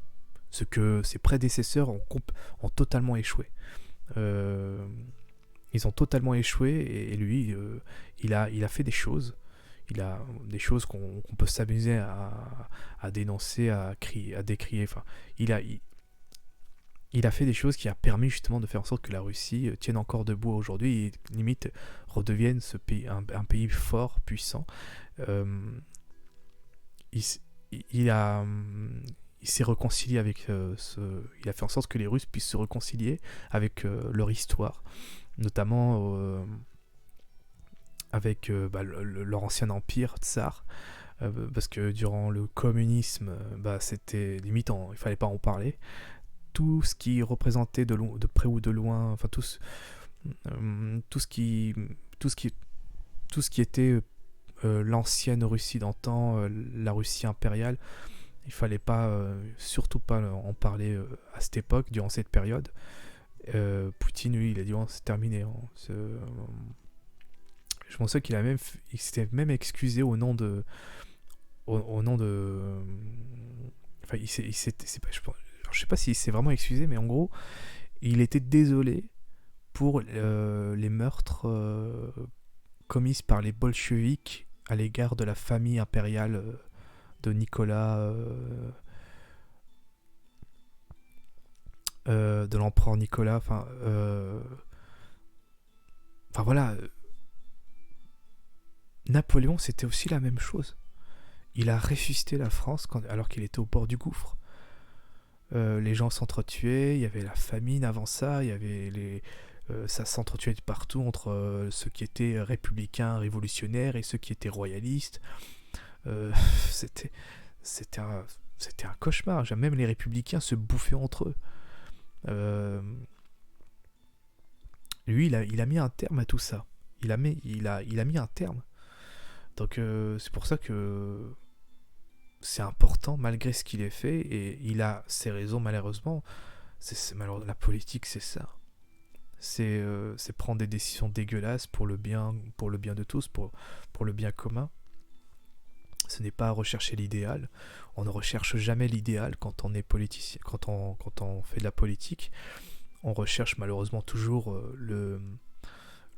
ce que ses prédécesseurs ont totalement échoué. Ils ont totalement échoué, et lui, il a fait des choses. Il a des choses qu'on peut s'amuser à dénoncer, à décrier. Enfin, il a fait des choses qui a permis justement de faire en sorte que la Russie tienne encore debout aujourd'hui et limite redevienne un pays fort, puissant. Il s'est réconcilié avec il a fait en sorte que les Russes puissent se réconcilier avec leur histoire, notamment avec leur ancien empire tsar, parce que durant le communisme, c'était limite, il fallait pas en parler. Tout ce qui représentait de près ou de loin, enfin tout ce qui était l'ancienne Russie d'antan, la Russie impériale, il fallait pas, surtout pas en parler à cette époque, durant cette période. Poutine, lui, il a dit c'est terminé. Je pense qu'il s'était même excusé au nom de. Enfin, je sais pas s'il s'est vraiment excusé, mais en gros, il était désolé pour les meurtres commis par les bolcheviks à l'égard de la famille impériale de Nicolas, de l'empereur Nicolas. Enfin voilà. Napoléon, c'était aussi la même chose. Il a ressuscité la France alors qu'il était au bord du gouffre. Les gens s'entretuaient, il y avait la famine avant ça, il y avait ça s'entretuait de partout entre ceux qui étaient républicains, révolutionnaires et ceux qui étaient royalistes. C'était un cauchemar. Même les républicains se bouffaient entre eux. Lui, il a mis un terme à tout ça. Il a mis un terme. Donc c'est pour ça que c'est important malgré ce qu'il ait fait, et il a ses raisons malheureusement. La politique, c'est ça. C'est prendre des décisions dégueulasses pour le bien de tous, pour le bien commun. Ce n'est pas rechercher l'idéal. On ne recherche jamais l'idéal quand on est politicien, quand on fait de la politique. On recherche malheureusement toujours le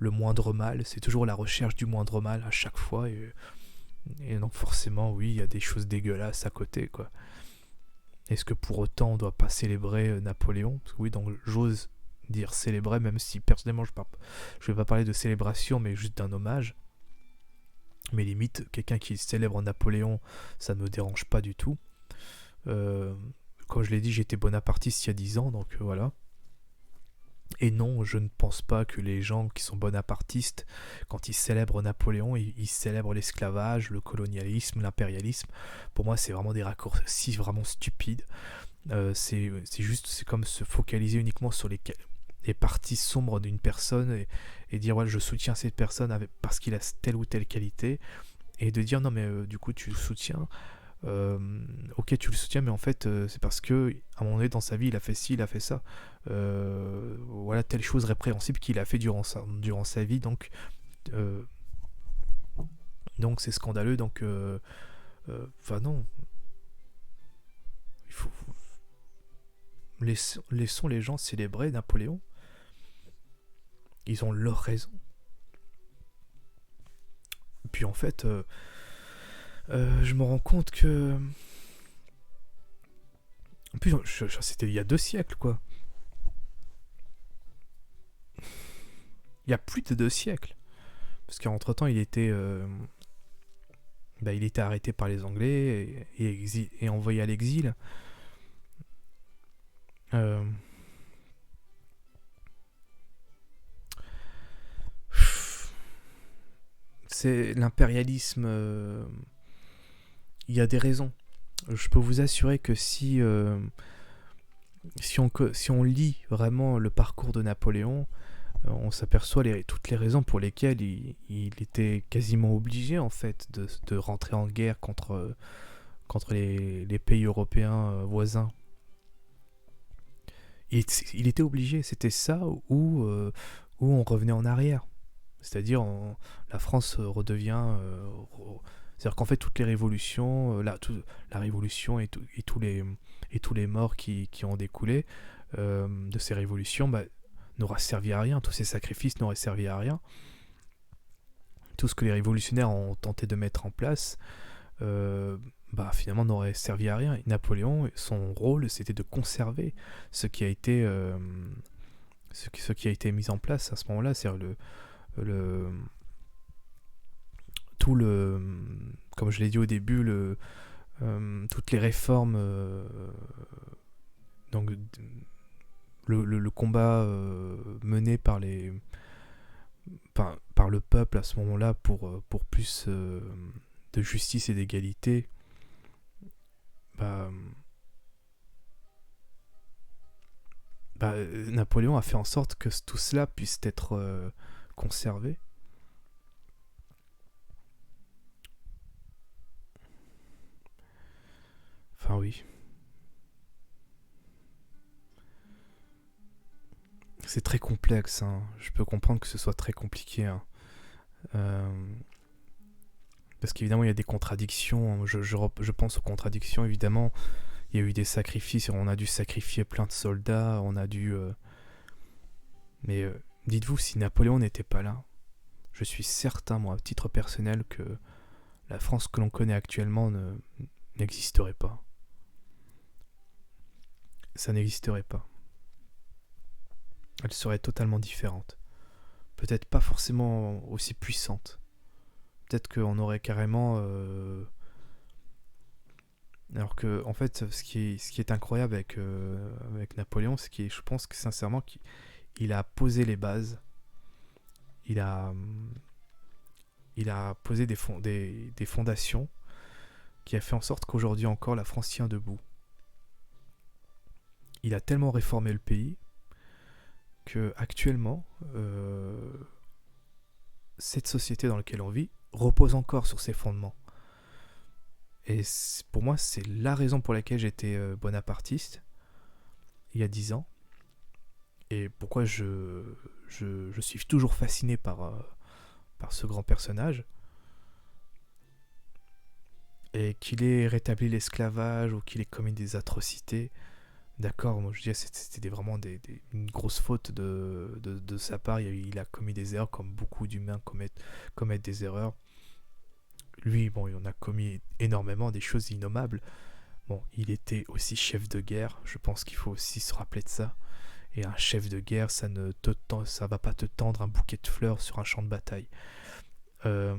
moindre mal. C'est toujours la recherche du moindre mal à chaque fois. Et donc forcément, oui, il y a des choses dégueulasses à côté, quoi. Est-ce que pour autant on doit pas célébrer Napoléon ? Parce que oui, donc j'ose dire célébrer, même si personnellement je vais pas parler de célébration, mais juste d'un hommage. Mais limite, quelqu'un qui célèbre Napoléon, ça ne me dérange pas du tout. Euh, Comme je l'ai dit, j'étais bonapartiste il y a 10 ans, donc voilà. Et non, je ne pense pas que les gens qui sont bonapartistes, quand ils célèbrent Napoléon, ils célèbrent l'esclavage, le colonialisme, l'impérialisme. Pour moi, c'est vraiment des raccourcis vraiment stupides. C'est comme se focaliser uniquement sur les parties sombres d'une personne et dire ouais, je soutiens cette personne parce qu'il a telle ou telle qualité. Et de dire non, mais du coup, tu le soutiens. Ok, tu le soutiens, mais en fait, c'est parce que à un moment donné dans sa vie, il a fait ci, il a fait ça. Voilà, telle chose répréhensible qu'il a fait durant sa vie, euh, donc c'est scandaleux. Enfin non, il faut laissons les gens célébrer Napoléon. Ils ont leur raison. Puis en fait, je me rends compte que, en plus, c'était il y a 2 siècles, quoi. Il y a plus de 2 siècles. Parce qu'entre temps, il était arrêté par les Anglais et envoyé à l'exil. Euh, c'est l'impérialisme. Il y a des raisons. Je peux vous assurer que si on lit vraiment le parcours de Napoléon, on s'aperçoit toutes les raisons pour lesquelles il était quasiment obligé en fait de rentrer en guerre contre les pays européens voisins. Il était obligé, c'était ça où on revenait en arrière. C'est-à-dire la France redevient... c'est-à-dire qu'en fait toutes les révolutions, la révolution et tous les morts qui ont découlé de ces révolutions, bah, n'aura servi à rien, tous ces sacrifices n'auraient servi à rien. Tout ce que les révolutionnaires ont tenté de mettre en place, bah, finalement n'aurait servi à rien. Et Napoléon, son rôle, c'était de conserver ce qui a été, ce qui a été mis en place à ce moment-là, c'est-à-dire le, tout le, comme je l'ai dit au début, toutes les réformes, donc le combat mené par le peuple à ce moment-là pour plus de justice et d'égalité, bah, Napoléon a fait en sorte que tout cela puisse être conservé. Enfin oui. C'est très complexe, hein. Je peux comprendre que ce soit très compliqué, hein. Euh, Parce qu'évidemment, il y a des contradictions. Je pense aux contradictions, évidemment. Il y a eu des sacrifices. On a dû sacrifier plein de soldats. On a dû. Mais dites-vous, si Napoléon n'était pas là, je suis certain, moi, à titre personnel, que la France que l'on connaît actuellement n'existerait pas. Ça n'existerait pas. Elle serait totalement différente. Peut-être pas forcément aussi puissante. Peut-être qu'on aurait carrément... Alors que, en fait, ce qui est incroyable avec Napoléon, c'est que je pense que sincèrement, qu'il a posé les bases. Il a, il a posé des fondations qui a fait en sorte qu'aujourd'hui encore, la France tient debout. Il a tellement réformé le pays que actuellement, cette société dans laquelle on vit repose encore sur ses fondements. Et pour moi, c'est la raison pour laquelle j'étais bonapartiste il y a 10 ans. Et pourquoi je suis toujours fasciné par ce grand personnage. Et qu'il ait rétabli l'esclavage ou qu'il ait commis des atrocités. D'accord, moi je disais c'était vraiment une grosse faute de sa part. Il a commis des erreurs comme beaucoup d'humains commettent des erreurs. Lui, bon, il en a commis énormément, des choses innommables. Bon, il était aussi chef de guerre, je pense qu'il faut aussi se rappeler de ça. Et un chef de guerre, ça va pas te tendre un bouquet de fleurs sur un champ de bataille. Euh,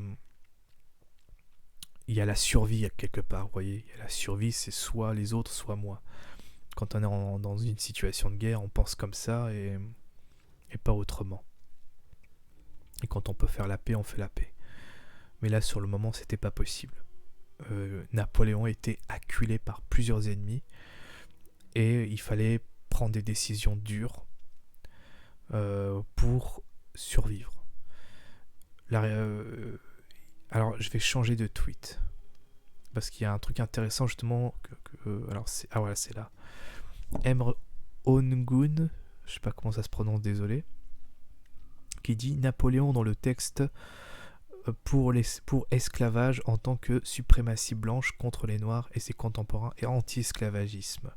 il y a la survie quelque part, vous voyez. Il y a la survie, c'est soit les autres, soit moi. Quand on est dans une situation de guerre, on pense comme ça et pas autrement. Et quand on peut faire la paix, on fait la paix. Mais là, sur le moment, c'était pas possible. Napoléon était acculé par plusieurs ennemis et il fallait prendre des décisions dures pour survivre. Alors, je vais changer de tweet parce qu'il y a un truc intéressant justement. Voilà, c'est là. Emre Ongun, je sais pas comment ça se prononce, désolé, qui dit Napoléon dans le texte pour esclavage en tant que suprématie blanche contre les noirs et ses contemporains et anti-esclavagisme.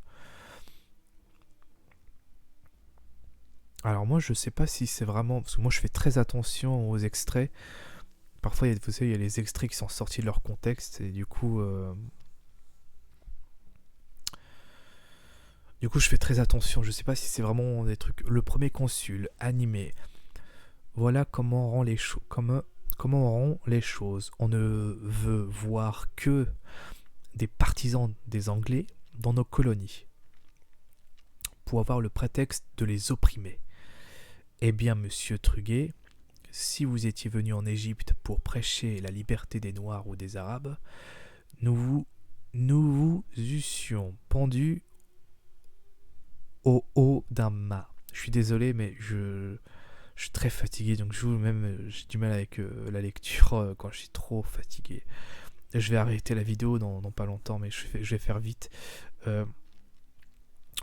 Alors moi je sais pas si c'est vraiment, parce que moi je fais très attention aux extraits. Parfois vous savez, il y a les extraits qui sont sortis de leur contexte et du coup je fais très attention. Je sais pas si c'est vraiment des trucs. Le premier consul animé. Voilà comment on rend les choses. Comment on rend les choses. On ne veut voir que des partisans des Anglais dans nos colonies pour avoir le prétexte de les opprimer. Eh bien, monsieur Truguet, si vous étiez venu en Égypte pour prêcher la liberté des Noirs ou des Arabes, nous vous eussions pendu au haut d'un mât. Je suis désolé, mais je suis très fatigué, donc j'ai du mal avec la lecture quand je suis trop fatigué. Je vais arrêter la vidéo dans pas longtemps, mais je vais faire vite.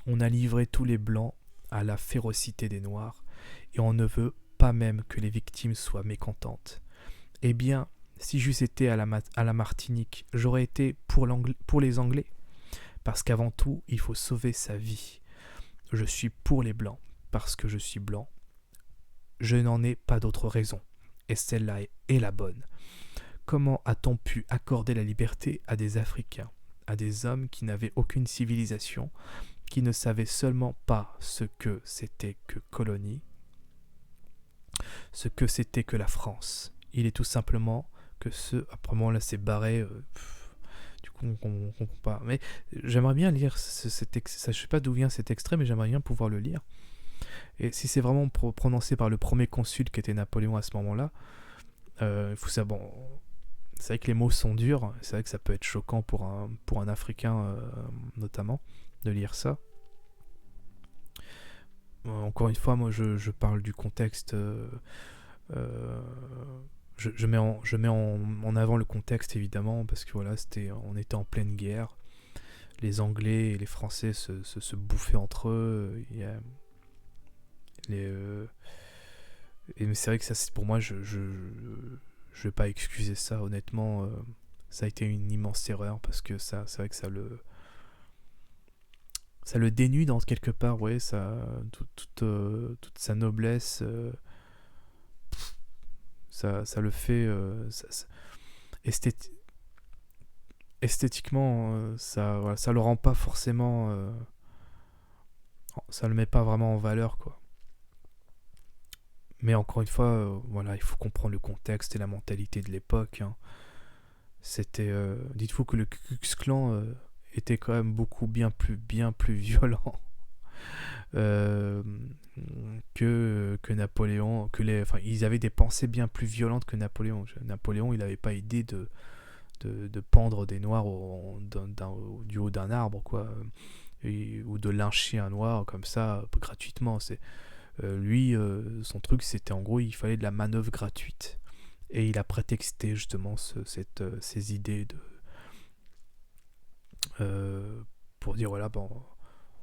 On a livré tous les Blancs à la férocité des Noirs, et on ne veut pas même que les victimes soient mécontentes. Eh bien, si j'eusse été à la Martinique, j'aurais été pour les Anglais, parce qu'avant tout, il faut sauver sa vie. Je suis pour les Blancs, parce que je suis blanc. Je n'en ai pas d'autre raison, et celle-là est la bonne. Comment a-t-on pu accorder la liberté à des Africains, à des hommes qui n'avaient aucune civilisation, qui ne savaient seulement pas ce que c'était que colonie, ce que c'était que la France. Il est tout simplement que après moi là c'est barré, du coup on comprend pas. Mais j'aimerais bien lire cet extrait, je sais pas d'où vient cet extrait, mais j'aimerais bien pouvoir le lire. Et si c'est vraiment prononcé par le premier consul qui était Napoléon à ce moment-là, il faut ça, bon, c'est vrai que les mots sont durs, c'est vrai que ça peut être choquant pour un Africain notamment, de lire ça. Encore une fois, moi je parle du contexte, je mets en avant le contexte évidemment, parce que voilà, on était en pleine guerre, les Anglais et les Français se bouffaient entre eux, mais c'est vrai que ça, pour moi, je vais pas excuser ça, honnêtement, ça a été une immense erreur, parce que ça, c'est vrai que ça le dénude en quelque part, ouais, toute sa noblesse, ça le fait, esthétiquement, voilà, ça le rend pas forcément, ça le met pas vraiment en valeur, quoi. Mais encore une fois, voilà, il faut comprendre le contexte et la mentalité de l'époque, hein. C'était, dites-vous que le Ku Klux Klan était quand même bien plus violent que Napoléon, ils avaient des pensées bien plus violentes que Napoléon. Napoléon, il n'avait pas idée de pendre des Noirs du haut d'un arbre, quoi, ou de lyncher un Noir comme ça gratuitement. Lui, son truc, c'était en gros, il fallait de la manœuvre gratuite. Et il a prétexté justement ces idées pour dire voilà, bon,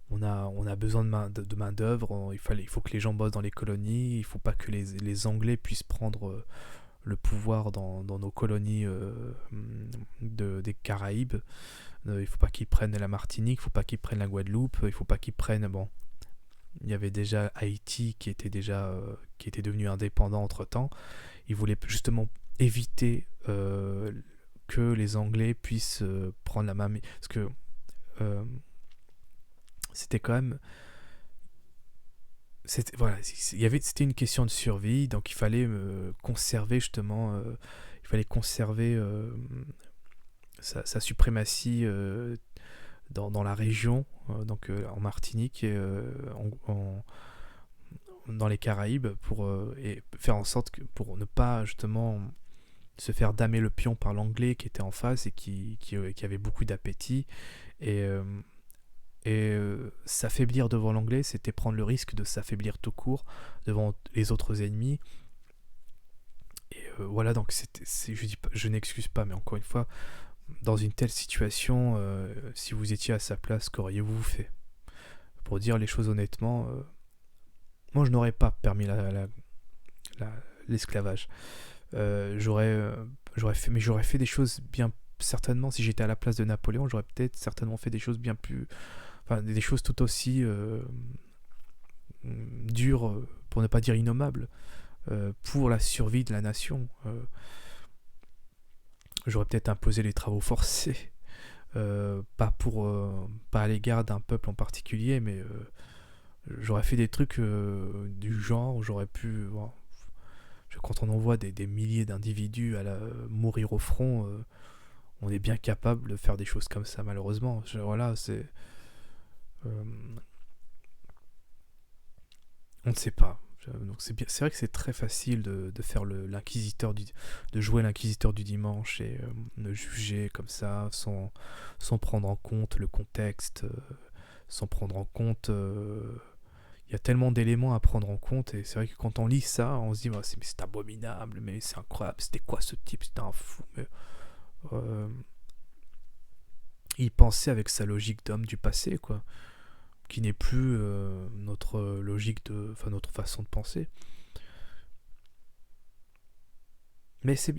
on a besoin de main d'œuvre, il faut que les gens bossent dans les colonies, il faut pas que les Anglais puissent prendre le pouvoir dans nos colonies des Caraïbes. Il faut pas qu'ils prennent la Martinique, il faut pas qu'ils prennent la Guadeloupe, il faut pas qu'ils prennent, bon, il y avait déjà Haïti qui était devenu indépendant entre temps. Ils voulaient justement éviter que les Anglais puissent prendre la main, parce que c'était quand même, c'était une question de survie, donc il fallait conserver justement, sa suprématie dans la région, donc en Martinique et dans les Caraïbes, et faire en sorte que pour ne pas justement se faire damer le pion par l'anglais qui était en face et qui avait beaucoup d'appétit. Et, s'affaiblir devant l'anglais, c'était prendre le risque de s'affaiblir tout court devant les autres ennemis. Et voilà, donc je n'excuse pas, mais encore une fois, dans une telle situation, si vous étiez à sa place, qu'auriez-vous fait? Pour dire les choses honnêtement, moi je n'aurais pas permis l'esclavage. Mais j'aurais fait des choses bien, certainement, si j'étais à la place de Napoléon, j'aurais peut-être certainement fait des choses bien plus, enfin des choses tout aussi dures, pour ne pas dire innommables, pour la survie de la nation. J'aurais peut-être imposé les travaux forcés, pas à l'égard d'un peuple en particulier, mais j'aurais fait des trucs du genre. J'aurais pu, bon, quand on en voit des milliers d'individus mourir au front, on est bien capable de faire des choses comme ça, malheureusement. Voilà, euh, on ne sait pas. Donc c'est vrai que c'est très facile de faire de jouer l'inquisiteur du dimanche et de juger comme ça sans prendre en compte le contexte, sans prendre en compte. Il y a tellement d'éléments à prendre en compte et c'est vrai que quand on lit ça, on se dit bah, c'est abominable, mais c'est incroyable. C'était quoi ce type? C'était un fou. Mais, euh, il pensait avec sa logique d'homme du passé, quoi, qui n'est plus notre notre façon de penser. Mais c'est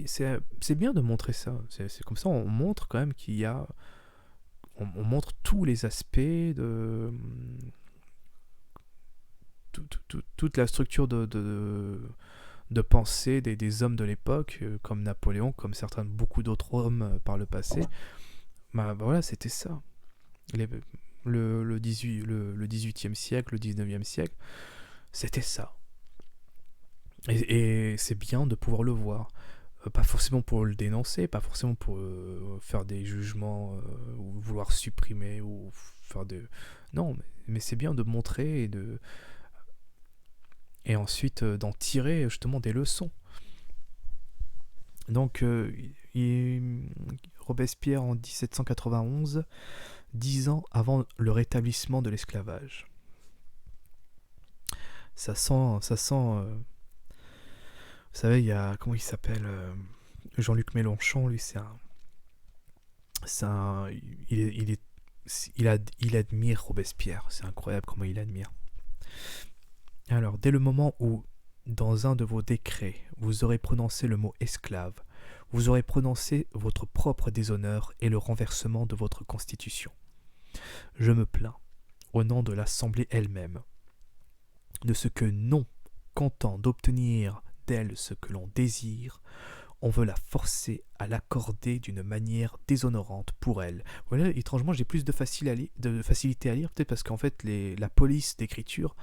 bien de montrer ça. C'est comme ça, on montre quand même qu'il y a. On montre tous les aspects toute la structure de pensée des hommes de l'époque, comme Napoléon, comme beaucoup d'autres hommes par le passé. Bah voilà, c'était ça. Les, le 18e siècle, le 19e siècle, c'était ça. Et c'est bien de pouvoir le voir. Pas forcément pour le dénoncer, pas forcément pour faire des jugements ou vouloir supprimer ou faire des... Non, mais c'est bien de montrer et ensuite d'en tirer justement des leçons. Donc, Robespierre en 1791, 10 ans avant le rétablissement de l'esclavage. Vous savez, il y a, comment il s'appelle, Jean-Luc Mélenchon, lui, c'est un, il est, il admire Robespierre. C'est incroyable comment il admire. Alors, dès le moment où, dans un de vos décrets, vous aurez prononcé le mot esclave, vous aurez prononcé votre propre déshonneur et le renversement de votre constitution. Je me plains, au nom de l'Assemblée elle-même, de ce que non content d'obtenir d'elle ce que l'on désire, on veut la forcer à l'accorder d'une manière déshonorante pour elle. Voilà, étrangement, j'ai plus de facilité à lire, peut-être parce qu'en fait, la police d'écriture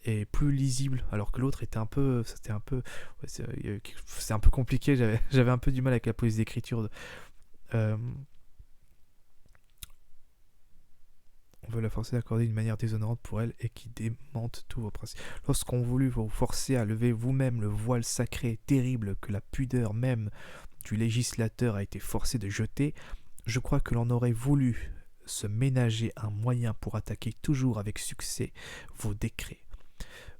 est plus lisible, alors que l'autre c'était un peu, ouais, c'est un peu compliqué. J'avais un peu du mal avec la police d'écriture. Euh, on veut la forcer d'accorder une manière déshonorante pour elle et qui démente tous vos principes. Lorsqu'on voulut vous forcer à lever vous-même le voile sacré et terrible que la pudeur même du législateur a été forcé de jeter, je crois que l'on aurait voulu se ménager un moyen pour attaquer toujours avec succès vos décrets,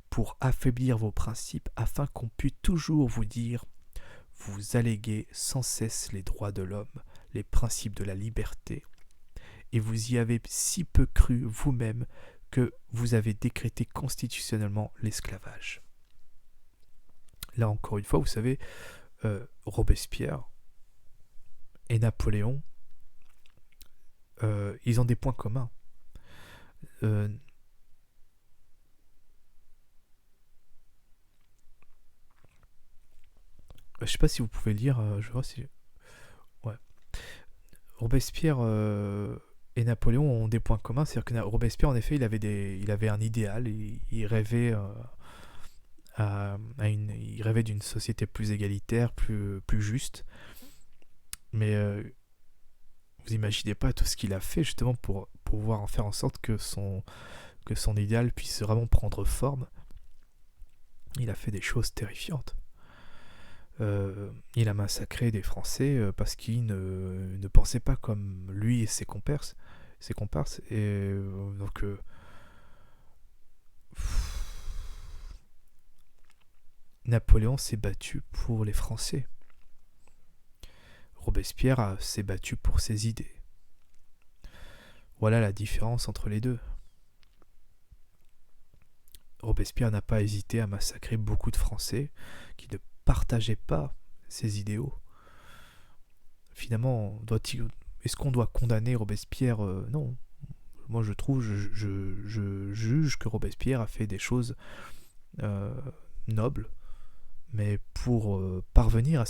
pour affaiblir vos principes, afin qu'on puisse toujours vous dire « Vous alléguez sans cesse les droits de l'homme, les principes de la liberté, et vous y avez si peu cru vous-même que vous avez décrété constitutionnellement l'esclavage. » Là encore une fois, vous savez, Robespierre et Napoléon, ils ont des points communs. Je sais pas si vous pouvez lire, je vois si... Ouais. Robespierre et Napoléon ont des points communs, c'est-à-dire que Robespierre, en effet, il avait un idéal, il rêvait il rêvait d'une société plus égalitaire, plus juste, mais vous imaginez pas tout ce qu'il a fait justement pour pouvoir en faire en sorte que son idéal puisse vraiment prendre forme. Il a fait des choses terrifiantes. Il a massacré des Français parce qu'ils ne pensaient pas comme lui et ses comparses. Et donc, Napoléon s'est battu pour les Français. Robespierre s'est battu pour ses idées. Voilà la différence entre les deux. Robespierre n'a pas hésité à massacrer beaucoup de Français qui ne partageaient pas ses idéaux. Finalement, est-ce qu'on doit condamner Robespierre? Non. Moi, je juge que Robespierre a fait des choses nobles, mais pour parvenir à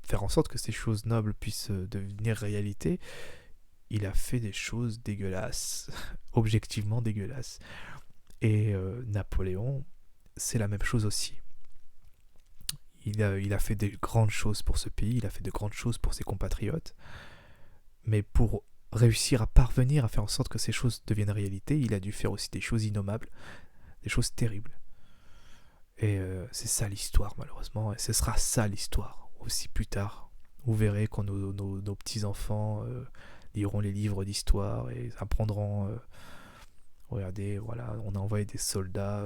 faire en sorte que ces choses nobles puissent devenir réalité, il a fait des choses dégueulasses, objectivement dégueulasses. Et Napoléon, c'est la même chose aussi. Il a fait de grandes choses pour ce pays, il a fait de grandes choses pour ses compatriotes, mais pour réussir à parvenir à faire en sorte que ces choses deviennent réalité, il a dû faire aussi des choses innommables, des choses terribles. Et c'est ça l'histoire, malheureusement, et ce sera ça l'histoire aussi plus tard. Vous verrez quand nos petits-enfants liront les livres d'histoire et apprendront... regardez, voilà, on a envoyé des soldats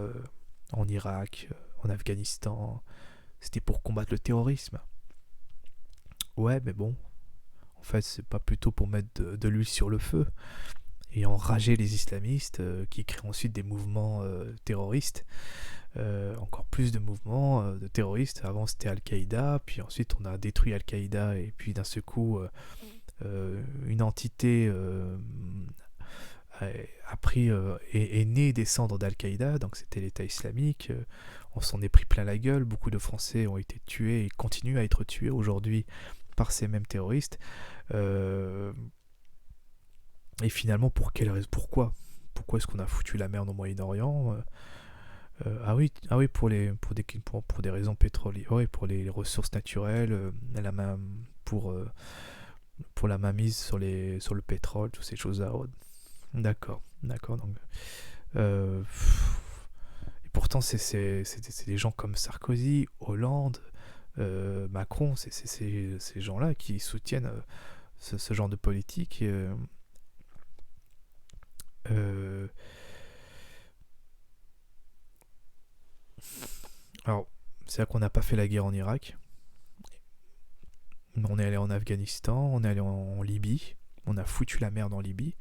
en Irak, en Afghanistan. C'était pour combattre le terrorisme. Ouais, mais bon, en fait, c'est pas plutôt pour mettre de l'huile sur le feu et enrager les islamistes qui créent ensuite des mouvements terroristes. Encore plus de mouvements de terroristes. Avant, c'était Al-Qaïda, puis ensuite, on a détruit Al-Qaïda, et puis d'un seul coup, une entité est né des cendres d'Al-Qaïda, donc c'était l'État islamique. On s'en est pris plein la gueule, beaucoup de Français ont été tués et continuent à être tués aujourd'hui par ces mêmes terroristes. Et finalement, pour quelle raison? Pourquoi est-ce qu'on a foutu la merde au Moyen-Orient? Ah oui, pour des raisons pétrolières, ouais, pour les ressources naturelles, pour la mainmise sur le pétrole, toutes ces choses-là. D'accord. Donc, et pourtant, c'est des gens comme Sarkozy, Hollande, Macron, c'est ces gens-là qui soutiennent ce genre de politique. Alors, c'est là qu'on n'a pas fait la guerre en Irak. On est allé en Afghanistan, on est allé en Libye, on a foutu la merde en Libye.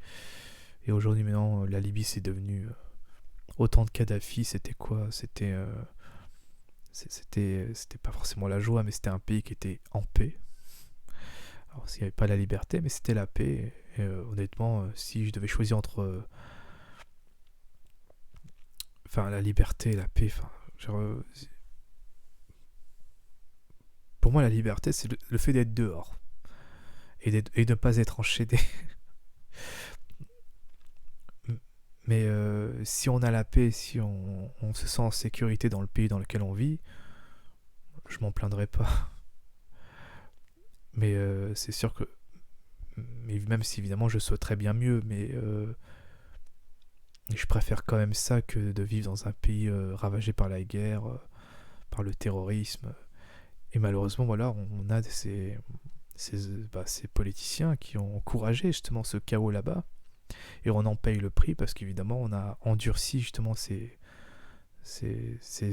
Et aujourd'hui, maintenant, la Libye, c'est devenu... autant de Kadhafi, c'était quoi? C'était pas forcément la joie, mais c'était un pays qui était en paix. Alors, s'il n'y avait pas la liberté, mais c'était la paix. Et honnêtement, si je devais choisir entre... la liberté et la paix, pour moi, la liberté, c'est le fait d'être dehors. Et de ne pas être enchaîné. Mais si on a la paix, si on se sent en sécurité dans le pays dans lequel on vit, je m'en plaindrai pas. Mais c'est sûr que... Mais même si évidemment je souhaiterais bien mieux, mais je préfère quand même ça que de vivre dans un pays ravagé par la guerre, par le terrorisme. Et malheureusement, voilà, on a ces politiciens qui ont encouragé justement ce chaos là-bas. Et on en paye le prix parce qu'évidemment, on a endurci justement ces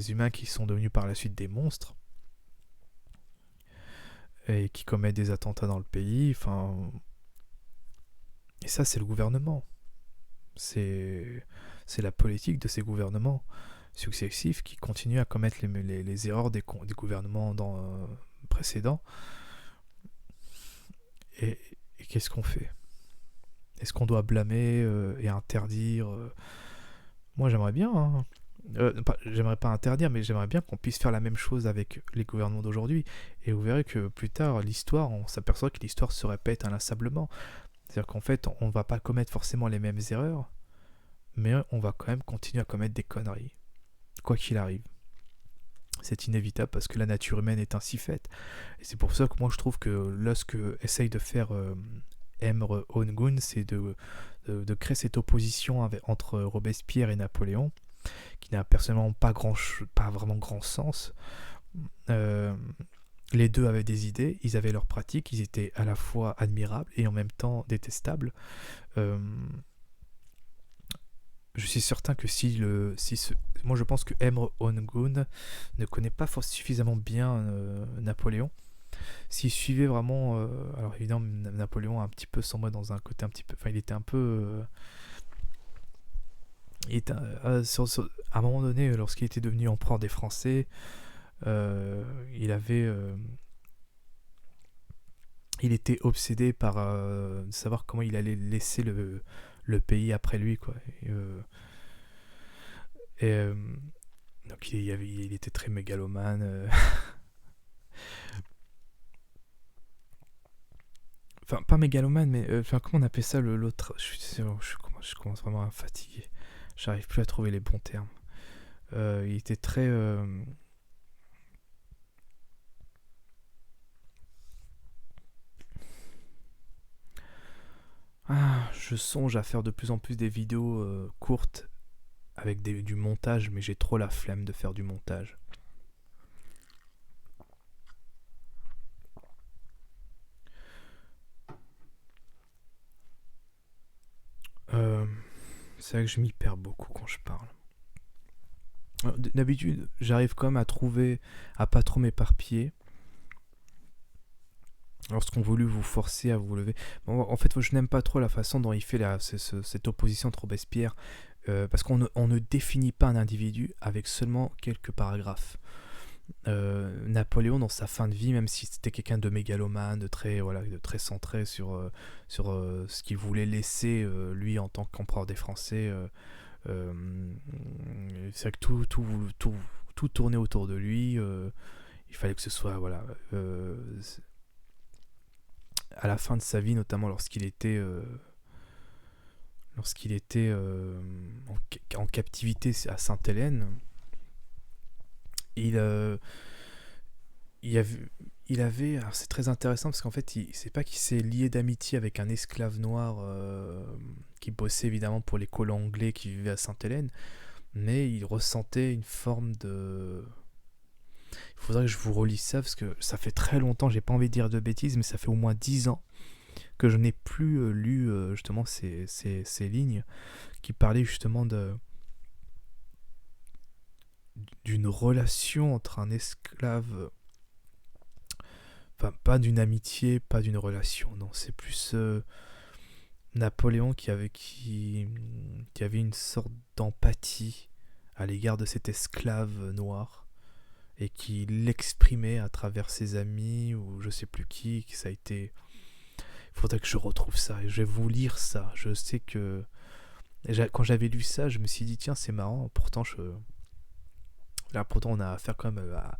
humains qui sont devenus par la suite des monstres et qui commettent des attentats dans le pays. Et ça, c'est le gouvernement. C'est la politique de ces gouvernements successifs qui continuent à commettre les erreurs des gouvernements précédents. Et qu'est-ce qu'on fait? Est-ce qu'on doit blâmer et interdire Moi, j'aimerais bien. J'aimerais pas interdire, mais j'aimerais bien qu'on puisse faire la même chose avec les gouvernements d'aujourd'hui. Et vous verrez que plus tard, on s'aperçoit que l'histoire se répète inlassablement. C'est-à-dire qu'en fait, on va pas commettre forcément les mêmes erreurs, mais on va quand même continuer à commettre des conneries, quoi qu'il arrive. C'est inévitable parce que la nature humaine est ainsi faite. Et c'est pour ça que moi je trouve que lorsque essaye de faire Emre Ongun, c'est de créer cette opposition entre Robespierre et Napoléon, qui n'a personnellement pas vraiment grand sens. Euh, les deux avaient des idées, ils avaient leurs pratiques, ils étaient à la fois admirables et en même temps détestables. Euh, je suis certain que moi je pense que Emre Ongun ne connaît pas suffisamment bien Napoléon. S'il suivait vraiment, alors évidemment Napoléon a un petit peu sombré dans un côté un petit peu, enfin il était un peu, il était, à un moment donné lorsqu'il était devenu empereur des Français, il avait, il était obsédé par savoir comment il allait laisser le pays après lui quoi. Et, donc il était très mégalomane. Enfin, pas mégalomane, mais enfin, comment on appelle ça l'autre. Je commence vraiment à fatiguer. J'arrive plus à trouver les bons termes. Il était très. Ah, je songe à faire de plus en plus des vidéos courtes avec du montage, mais j'ai trop la flemme de faire du montage. Euh, c'est vrai que je m'y perds beaucoup quand je parle. D'habitude, j'arrive quand même à pas trop m'éparpiller. Lorsqu'on voulu vous forcer à vous lever. Bon, en fait, je n'aime pas trop la façon dont il fait cette opposition entre Robespierre, parce on ne définit pas un individu avec seulement quelques paragraphes. Napoléon, dans sa fin de vie, même si c'était quelqu'un de mégalomane, de très centré sur ce qu'il voulait laisser, lui, en tant qu'empereur des Français, c'est vrai que tout tournait autour de lui. Il fallait que ce soit, voilà, à la fin de sa vie, notamment lorsqu'il était en captivité à Sainte-Hélène, il, il avait, alors c'est très intéressant parce qu'en fait, c'est pas qu'il s'est lié d'amitié avec un esclave noir qui bossait évidemment pour les colons anglais qui vivaient à Sainte-Hélène, mais il ressentait une forme de. Il faudrait que je vous relise ça parce que ça fait très longtemps, j'ai pas envie de dire de bêtises, mais ça fait au moins 10 ans que je n'ai plus lu justement ces lignes qui parlaient justement d'une relation entre un esclave. Enfin, pas d'une amitié, pas d'une relation, non, c'est plus Napoléon qui avait une sorte d'empathie à l'égard de cet esclave noir et qui l'exprimait à travers ses amis ou je sais plus qui, que ça a été. Il faudrait que je retrouve ça et je vais vous lire ça. Je sais que quand j'avais lu ça, je me suis dit tiens c'est marrant. Pourtant on a affaire quand même à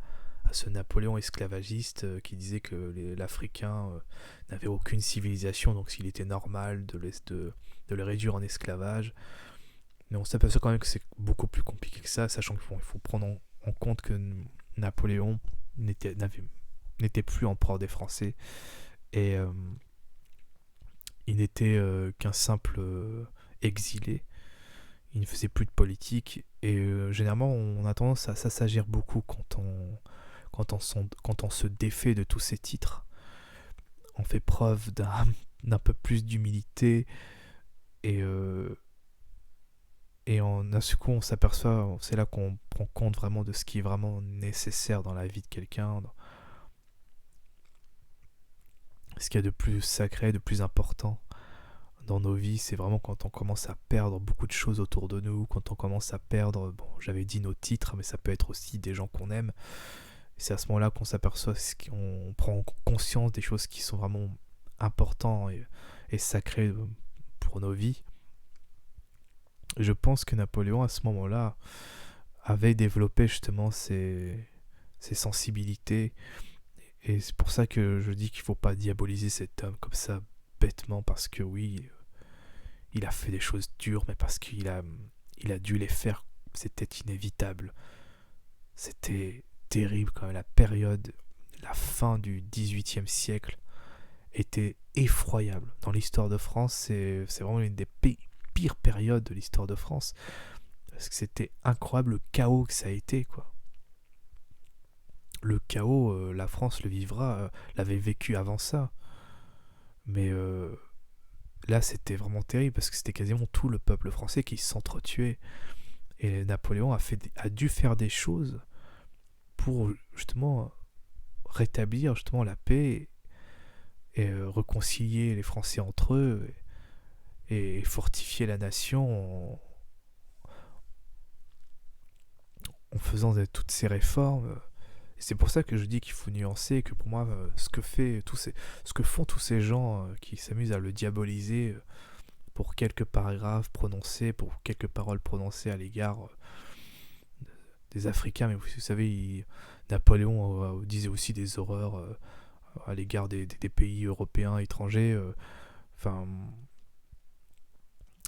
ce Napoléon esclavagiste qui disait que l'Africain n'avait aucune civilisation, donc s'il était normal de le réduire en esclavage. Mais on s'aperçoit quand même que c'est beaucoup plus compliqué que ça, sachant qu'il faut prendre en compte que Napoléon n'était plus empereur des Français et il n'était qu'un simple exilé. Il ne faisait plus de politique et généralement on a tendance à s'assagir beaucoup quand on se défait de tous ces titres. On fait preuve d'un peu plus d'humilité et à ce coup on s'aperçoit, c'est là qu'on prend compte vraiment de ce qui est vraiment nécessaire dans la vie de quelqu'un, ce qu'il y a de plus sacré, de plus important dans nos vies. C'est vraiment quand on commence à perdre beaucoup de choses autour de nous, quand on commence à perdre, bon, j'avais dit nos titres, mais ça peut être aussi des gens qu'on aime. Et c'est à ce moment-là qu'on s'aperçoit, qu'on prend conscience des choses qui sont vraiment importantes et sacrées pour nos vies. Et je pense que Napoléon, à ce moment-là, avait développé justement ses sensibilités. Et c'est pour ça que je dis qu'il ne faut pas diaboliser cet homme comme ça, bêtement, parce que oui, il a fait des choses dures, mais parce qu'il a dû les faire, c'était inévitable. C'était terrible quand même. La période, la fin du XVIIIe siècle était effroyable. Dans l'histoire de France, c'est vraiment une des pires périodes de l'histoire de France. Parce que c'était incroyable le chaos que ça a été, quoi. Le chaos, la France le vivra, l'avait vécu avant ça. Mais là, c'était vraiment terrible parce que c'était quasiment tout le peuple français qui s'entretuait. Et Napoléon a dû faire des choses pour justement rétablir justement la paix et réconcilier les Français entre eux et fortifier la nation en faisant toutes ces réformes. Et c'est pour ça que je dis qu'il faut nuancer et que pour moi, ce que font tous ces gens qui s'amusent à le diaboliser pour quelques paragraphes prononcés, pour quelques paroles prononcées à l'égard des Africains, mais vous savez, Napoléon disait aussi des horreurs à l'égard des pays européens étrangers. Enfin,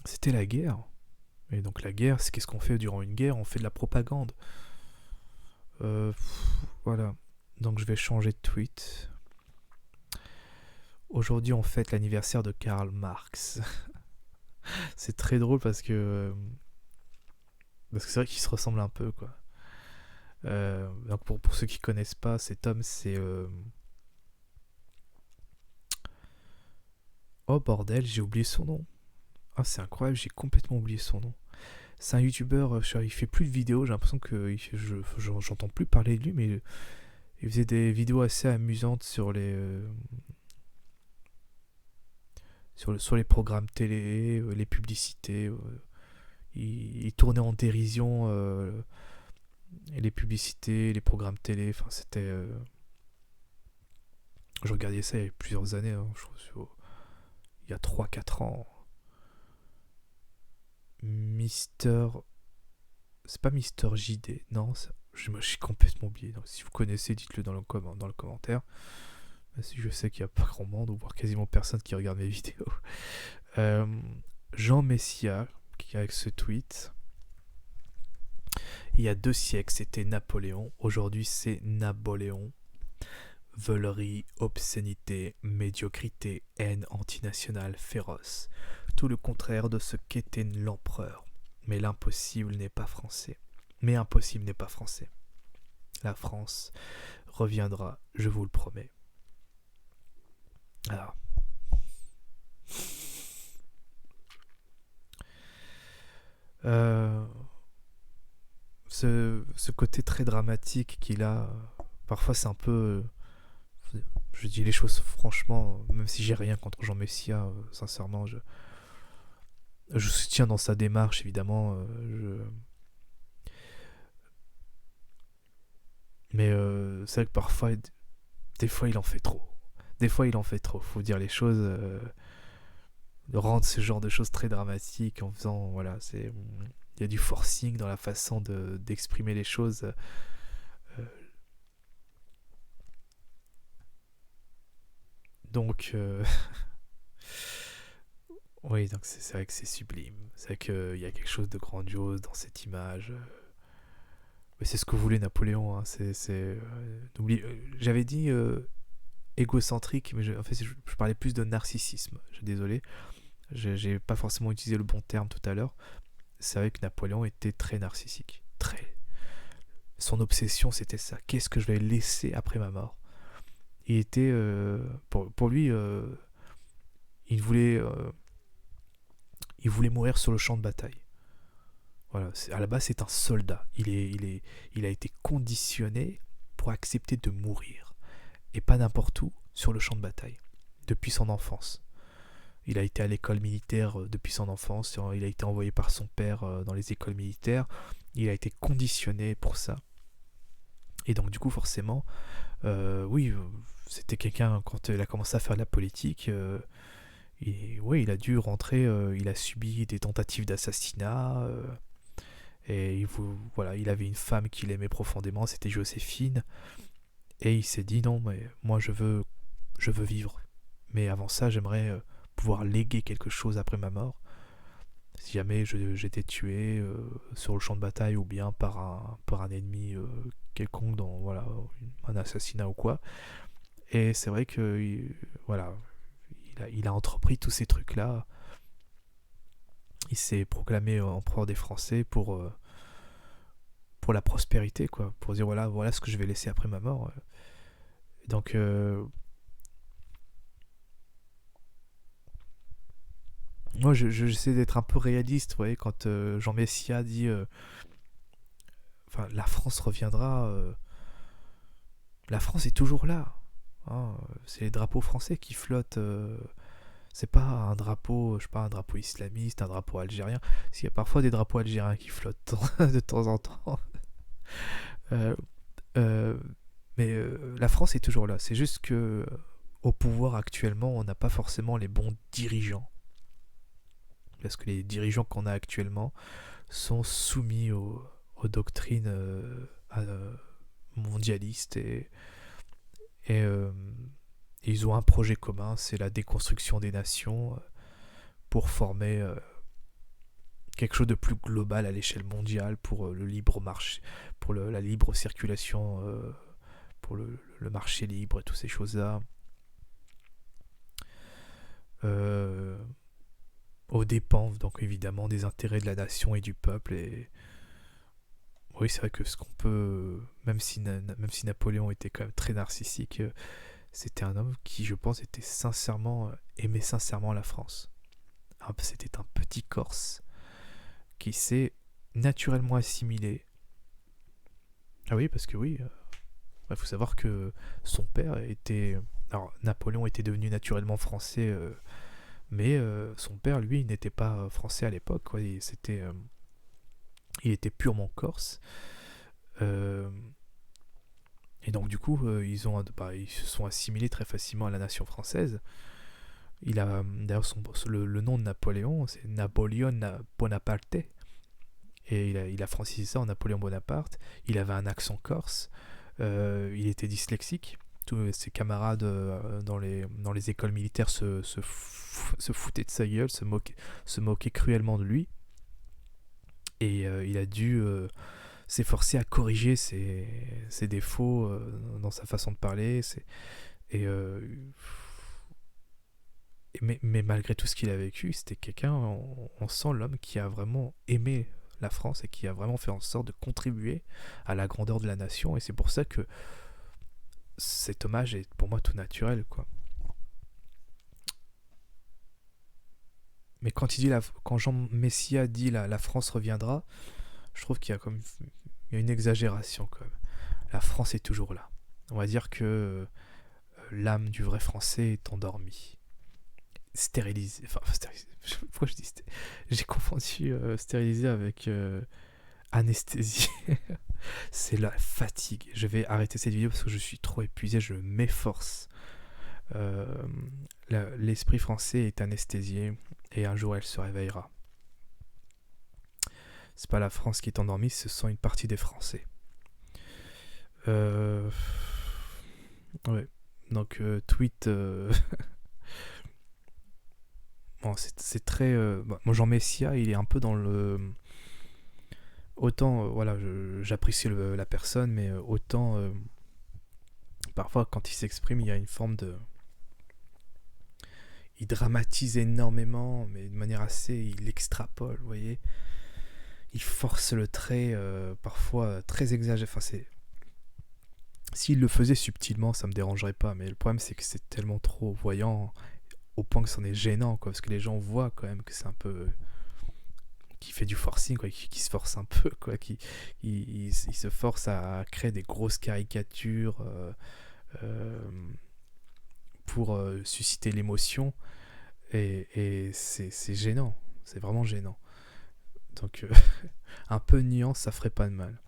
c'était la guerre. Et donc la guerre, c'est qu'est-ce qu'on fait durant une guerre? On fait de la propagande. Voilà. Donc je vais changer de tweet. Aujourd'hui, on fête l'anniversaire de Karl Marx. C'est très drôle parce que c'est vrai qu'ils se ressemblent un peu, quoi. Donc pour ceux qui connaissent pas, cet homme, c'est oh bordel, j'ai oublié son nom. Ah, c'est incroyable, j'ai complètement oublié son nom. C'est un youtubeur, il fait plus de vidéos, j'ai l'impression que j'entends plus parler de lui, mais il faisait des vidéos assez amusantes sur sur les programmes télé, les publicités. Il tournait en dérision les publicités, les programmes télé. Enfin, c'était. Je regardais ça il y a plusieurs années, hein, je trouve, il y a 3-4 ans. Mister. C'est pas Mister JD, non, je suis complètement oublié. Donc, si vous connaissez, dites-le dans le commentaire. Si je sais qu'il n'y a pas grand monde, ou voire quasiment personne qui regarde mes vidéos. Jean Messia, qui avec ce tweet. Il y a 2 siècles, c'était Napoléon. Aujourd'hui, c'est Napoléon. Veulerie, obscénité, médiocrité, haine antinationale féroce. Tout le contraire de ce qu'était l'empereur. Mais l'impossible n'est pas français. Mais impossible n'est pas français. La France reviendra, je vous le promets. Alors. Ce côté très dramatique qu'il a, parfois c'est un peu... je dis les choses franchement, même si j'ai rien contre Jean Messia, sincèrement, je soutiens dans sa démarche, évidemment. Mais c'est vrai que parfois, des fois, il en fait trop. Des fois, il en fait trop. Faut dire les choses, de rendre ce genre de choses très dramatiques en faisant, voilà, il y a du forcing dans la façon d'exprimer les choses. Donc, oui, donc c'est vrai que c'est sublime. C'est vrai qu'il y a quelque chose de grandiose dans cette image. Mais c'est ce que voulait Napoléon. Hein. J'avais dit égocentrique, mais en fait, je parlais plus de narcissisme. Je suis désolé. J'ai pas forcément utilisé le bon terme tout à l'heure. C'est vrai que Napoléon était très narcissique. Très. Son obsession, c'était ça. Qu'est-ce que je vais laisser après ma mort? Il était... pour lui, il voulait mourir sur le champ de bataille. Voilà, à la base, c'est un soldat. Il a été conditionné pour accepter de mourir. Et pas n'importe où, sur le champ de bataille. Depuis son enfance. Il a été à l'école militaire depuis son enfance. Il a été envoyé par son père dans les écoles militaires. Il a été conditionné pour ça. Et donc, du coup, forcément, oui, c'était quelqu'un, quand il a commencé à faire de la politique... il a dû rentrer, il a subi des tentatives d'assassinat, et il avait une femme qu'il aimait profondément, c'était Joséphine, et il s'est dit non, mais moi je veux vivre, mais avant ça j'aimerais pouvoir léguer quelque chose après ma mort, Si jamais j'étais tué sur le champ de bataille ou bien par un ennemi quelconque dans voilà, un assassinat ou quoi. Et c'est vrai que voilà, il a entrepris tous ces trucs-là. Il s'est proclamé empereur des Français pour la prospérité, quoi. Pour dire voilà ce que je vais laisser après ma mort. Donc, moi, j'essaie d'être un peu réaliste, vous voyez, quand Jean Messia dit enfin, la France reviendra. La France est toujours là. Hein, c'est les drapeaux français qui flottent. C'est pas un drapeau, je sais pas, un drapeau islamiste, un drapeau algérien. S'il y a parfois des drapeaux algériens qui flottent de temps en temps. Euh, euh, mais la France est toujours là. C'est juste que au pouvoir actuellement, on n'a pas forcément les bons dirigeants. Parce que les dirigeants qu'on a actuellement sont soumis aux doctrines mondialistes et, ils ont un projet commun, c'est la déconstruction des nations pour former quelque chose de plus global à l'échelle mondiale pour le libre marché, pour la libre circulation, pour le marché libre et toutes ces choses-là. Euh, Aux dépens, donc évidemment, des intérêts de la nation et du peuple. Et oui, c'est vrai que ce qu'on peut, même si Napoléon était quand même très narcissique, c'était un homme qui, je pense, était sincèrement, aimait sincèrement la France. C'était un petit Corse qui s'est naturellement assimilé. Ah oui, parce que oui, il faut savoir que son père était... Alors, Napoléon était devenu naturellement français, mais son père, lui, il n'était pas français à l'époque. Quoi. Il était purement corse. Euh, et donc, du coup, ils se sont assimilés très facilement à la nation française. Il a d'ailleurs le nom de Napoléon, c'est Napoléon Bonaparte. Et il a francisé ça en Napoléon Bonaparte. Il avait un accent corse. Il était dyslexique. Tous ses camarades dans les écoles militaires se foutaient de sa gueule, se moquaient cruellement de lui. Et il a dû s'efforcer à corriger ses défauts dans sa façon de parler. Et, mais malgré tout ce qu'il a vécu, c'était quelqu'un, on sent l'homme qui a vraiment aimé la France et qui a vraiment fait en sorte de contribuer à la grandeur de la nation. Et c'est pour ça que cet hommage est pour moi tout naturel, quoi. Mais quand Jean Messia dit la France reviendra, je trouve qu'il y a comme il y a une exagération quand même. La France est toujours là. On va dire que l'âme du vrai Français est endormie, stérilisée. Enfin, stérilisée. Pourquoi je dis j'ai confondu stérilisé avec anesthésie. C'est la fatigue. Je vais arrêter cette vidéo parce que je suis trop épuisé. Je m'efforce. Euh, L'esprit français est anesthésié et un jour elle se réveillera. C'est pas la France qui est endormie, ce sont une partie des Français. Ouais. Donc tweet. Bon, c'est très. Moi, Jean Messia, il est un peu dans le. Autant, voilà, j'apprécie la personne, mais autant. Parfois, quand il s'exprime, il y a une forme de. Il dramatise énormément, mais de manière assez. Il extrapole, vous voyez. Il force le trait, parfois très exagéré. Enfin, c'est. S'il le faisait subtilement, ça me dérangerait pas, mais le problème, c'est que c'est tellement trop voyant, au point que c'en est gênant, quoi, parce que les gens voient quand même que c'est un peu. Qui fait du forcing, quoi, qui se force un peu, quoi, il se force à créer des grosses caricatures euh, pour susciter l'émotion. Et c'est gênant, c'est vraiment gênant. Donc un peu de nuance, ça ferait pas de mal.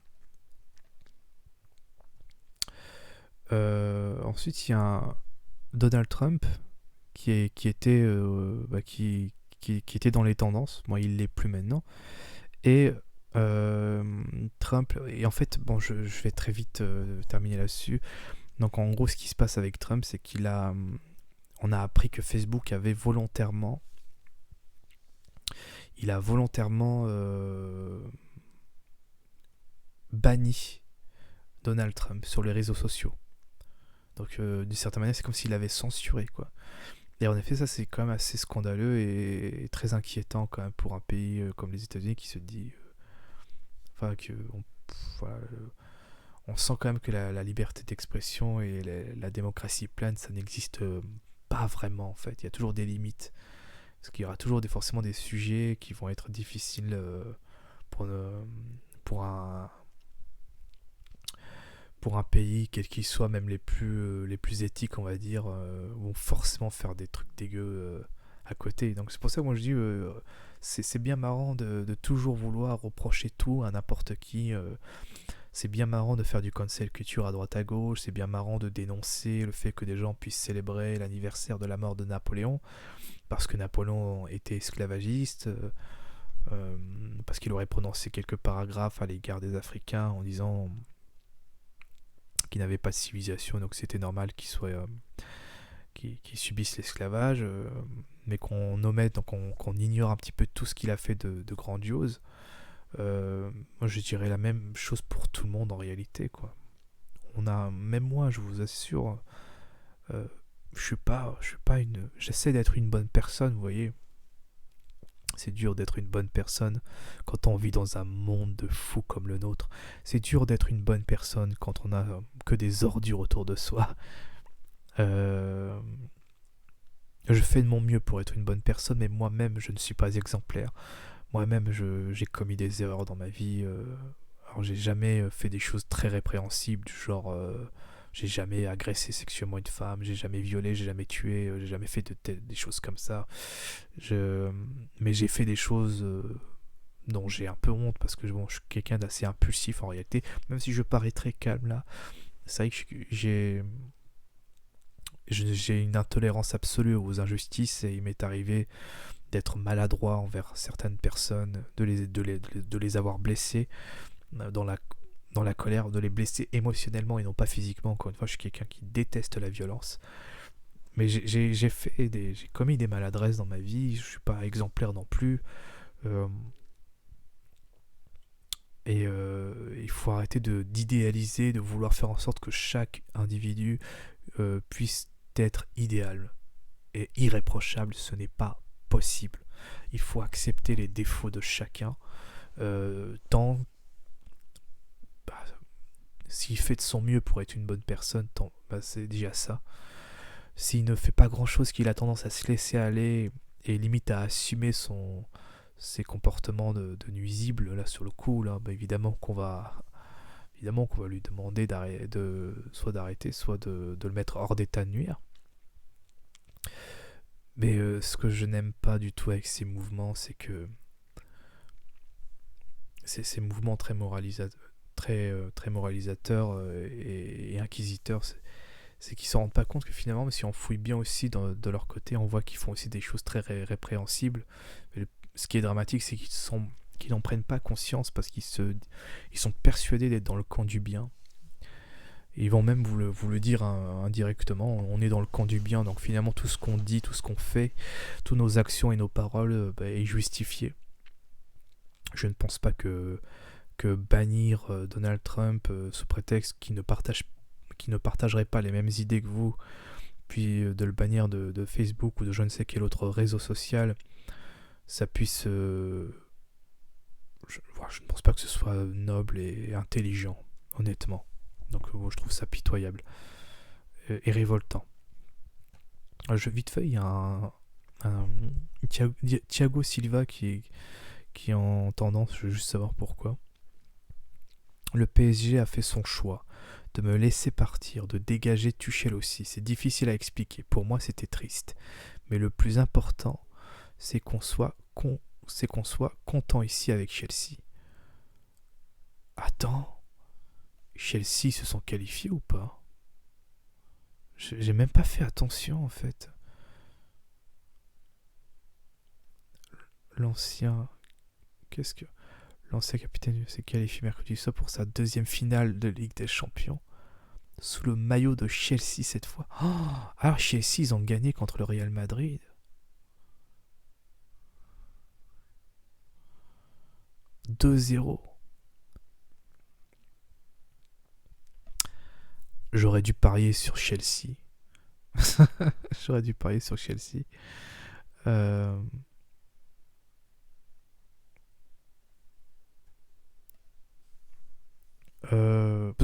Ensuite, il y a Donald Trump qui était qui était dans les tendances. Moi, il l'est plus maintenant. Et Trump, et en fait, bon, je vais très vite terminer là-dessus. Donc, en gros, ce qui se passe avec Trump, c'est on a appris que Facebook avait volontairement, il a volontairement banni Donald Trump sur les réseaux sociaux. Donc d'une certaine manière, c'est comme s'il l'avait censuré, quoi. Et en effet, ça c'est quand même assez scandaleux et très inquiétant quand même pour un pays comme les États-Unis qui se dit, enfin que voilà, on sent quand même que la liberté d'expression et la démocratie pleine, ça n'existe pas vraiment en fait. Il y a toujours des limites. Parce qu'il y aura toujours forcément des sujets qui vont être difficiles pour, pour, un, pour un pays, quel qu'il soit, même les plus éthiques, on va dire, vont forcément faire des trucs dégueux à côté. Donc c'est pour ça que moi je dis, c'est bien marrant de toujours vouloir reprocher tout à n'importe qui. C'est bien marrant de faire du cancel culture à droite à gauche, c'est bien marrant de dénoncer le fait que des gens puissent célébrer l'anniversaire de la mort de Napoléon, parce que Napoléon était esclavagiste, parce qu'il aurait prononcé quelques paragraphes à l'égard des Africains en disant qu'ils n'avaient pas de civilisation, donc c'était normal qu'ils subissent l'esclavage, mais qu'on omette, donc qu'on ignore un petit peu tout ce qu'il a fait de grandiose. Moi je dirais la même chose pour tout le monde en réalité, quoi. Même moi, je vous assure, je suis pas j'essaie d'être une bonne personne, vous voyez. C'est dur d'être une bonne personne quand on vit dans un monde de fous comme le nôtre. C'est dur d'être une bonne personne quand on a que des ordures autour de soi. Je fais de mon mieux pour être une bonne personne, mais moi-même, je ne suis pas exemplaire. Moi-même, j'ai commis des erreurs dans ma vie. Alors, j'ai jamais fait des choses très répréhensibles, du genre, j'ai jamais agressé sexuellement une femme, j'ai jamais violé, j'ai jamais tué, j'ai jamais fait des choses comme ça. Mais j'ai fait des choses dont j'ai un peu honte parce que bon, je suis quelqu'un d'assez impulsif en réalité, même si je parais très calme là. C'est vrai que j'ai une intolérance absolue aux injustices et il m'est arrivé d'être maladroit envers certaines personnes, de les avoir blessées dans la colère, de les blesser émotionnellement et non pas physiquement. Encore une fois, je suis quelqu'un qui déteste la violence. Mais j'ai commis des maladresses dans ma vie, je suis pas exemplaire non plus. Euh, il faut arrêter d'idéaliser, de vouloir faire en sorte que chaque individu puisse être idéal et irréprochable. Ce n'est pas possible. Il faut accepter les défauts de chacun. Tant bah, s'il fait de son mieux pour être une bonne personne, c'est déjà ça. S'il ne fait pas grand chose, qu'il a tendance à se laisser aller et limite à assumer ses comportements de nuisibles, là sur le coup, là, évidemment qu'on va lui demander soit d'arrêter, soit de le mettre hors d'état de nuire. Mais ce que je n'aime pas du tout avec ces mouvements, c'est que ces mouvements très moralisateurs et inquisiteurs, c'est qu'ils ne s'en rendent pas compte que finalement, si on fouille bien aussi de leur côté, on voit qu'ils font aussi des choses très répréhensibles. Ce qui est dramatique, c'est qu'ils n'en prennent pas conscience parce qu'ils sont persuadés d'être dans le camp du bien. Et ils vont même vous le dire indirectement, on est dans le camp du bien, donc finalement tout ce qu'on dit, tout ce qu'on fait, toutes nos actions et nos paroles est justifié. Je ne pense pas que bannir Donald Trump sous prétexte qu'il ne partagerait pas les mêmes idées que vous, puis de le bannir de Facebook ou de je ne sais quel autre réseau social, ça puisse... je ne pense pas que ce soit noble et intelligent, honnêtement. Donc je trouve ça pitoyable et révoltant. Vite fait, il y a un Thiago Silva qui est en tendance, je veux juste savoir pourquoi. Le PSG a fait son choix de me laisser partir, de dégager Tuchel aussi. C'est difficile à expliquer. Pour moi, c'était triste. Mais le plus important, c'est qu'on soit content ici avec Chelsea. Attends, Chelsea se sont qualifiés ou pas? J'ai même pas fait attention en fait. L'ancien capitaine s'est qualifié mercredi soir pour sa deuxième finale de Ligue des Champions sous le maillot de Chelsea cette fois. Oh, alors Chelsea ils ont gagné contre le Real Madrid. 2-0. J'aurais dû parier sur Chelsea. J'aurais dû parier sur Chelsea. Euh,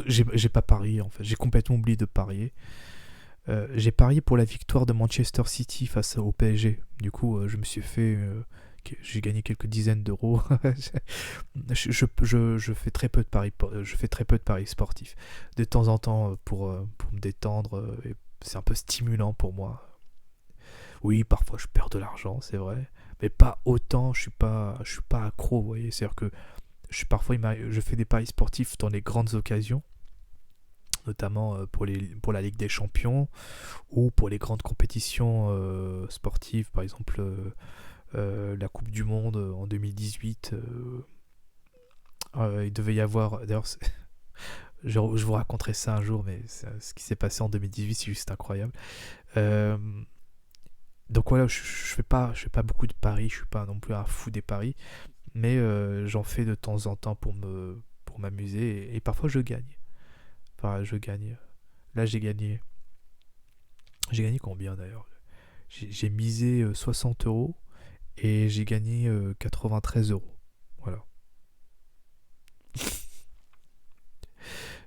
j'ai pas parié en fait. J'ai complètement oublié de parier. J'ai parié pour la victoire de Manchester City face au PSG. Du coup, je me suis fait. J'ai gagné quelques dizaines d'euros. Je fais très peu de paris. Je fais très peu de paris sportifs. De temps en temps, pour me détendre, c'est un peu stimulant pour moi. Oui, parfois je perds de l'argent, c'est vrai, mais pas autant. Je suis pas accro, vous voyez. C'est-à-dire que parfois, je fais des paris sportifs dans les grandes occasions, notamment pour la Ligue des Champions ou pour les grandes compétitions sportives, par exemple la Coupe du Monde en 2018. Il devait y avoir, d'ailleurs, je vous raconterai ça un jour, mais ce qui s'est passé en 2018, c'est juste incroyable. Euh, donc voilà, je fais pas beaucoup de paris, je suis pas non plus un fou des paris, mais j'en fais de temps en temps pour m'amuser, et parfois je gagne. Enfin, je gagne. Là, j'ai gagné. J'ai gagné combien d'ailleurs? J'ai misé 60 euros et j'ai gagné 93 euros. Voilà.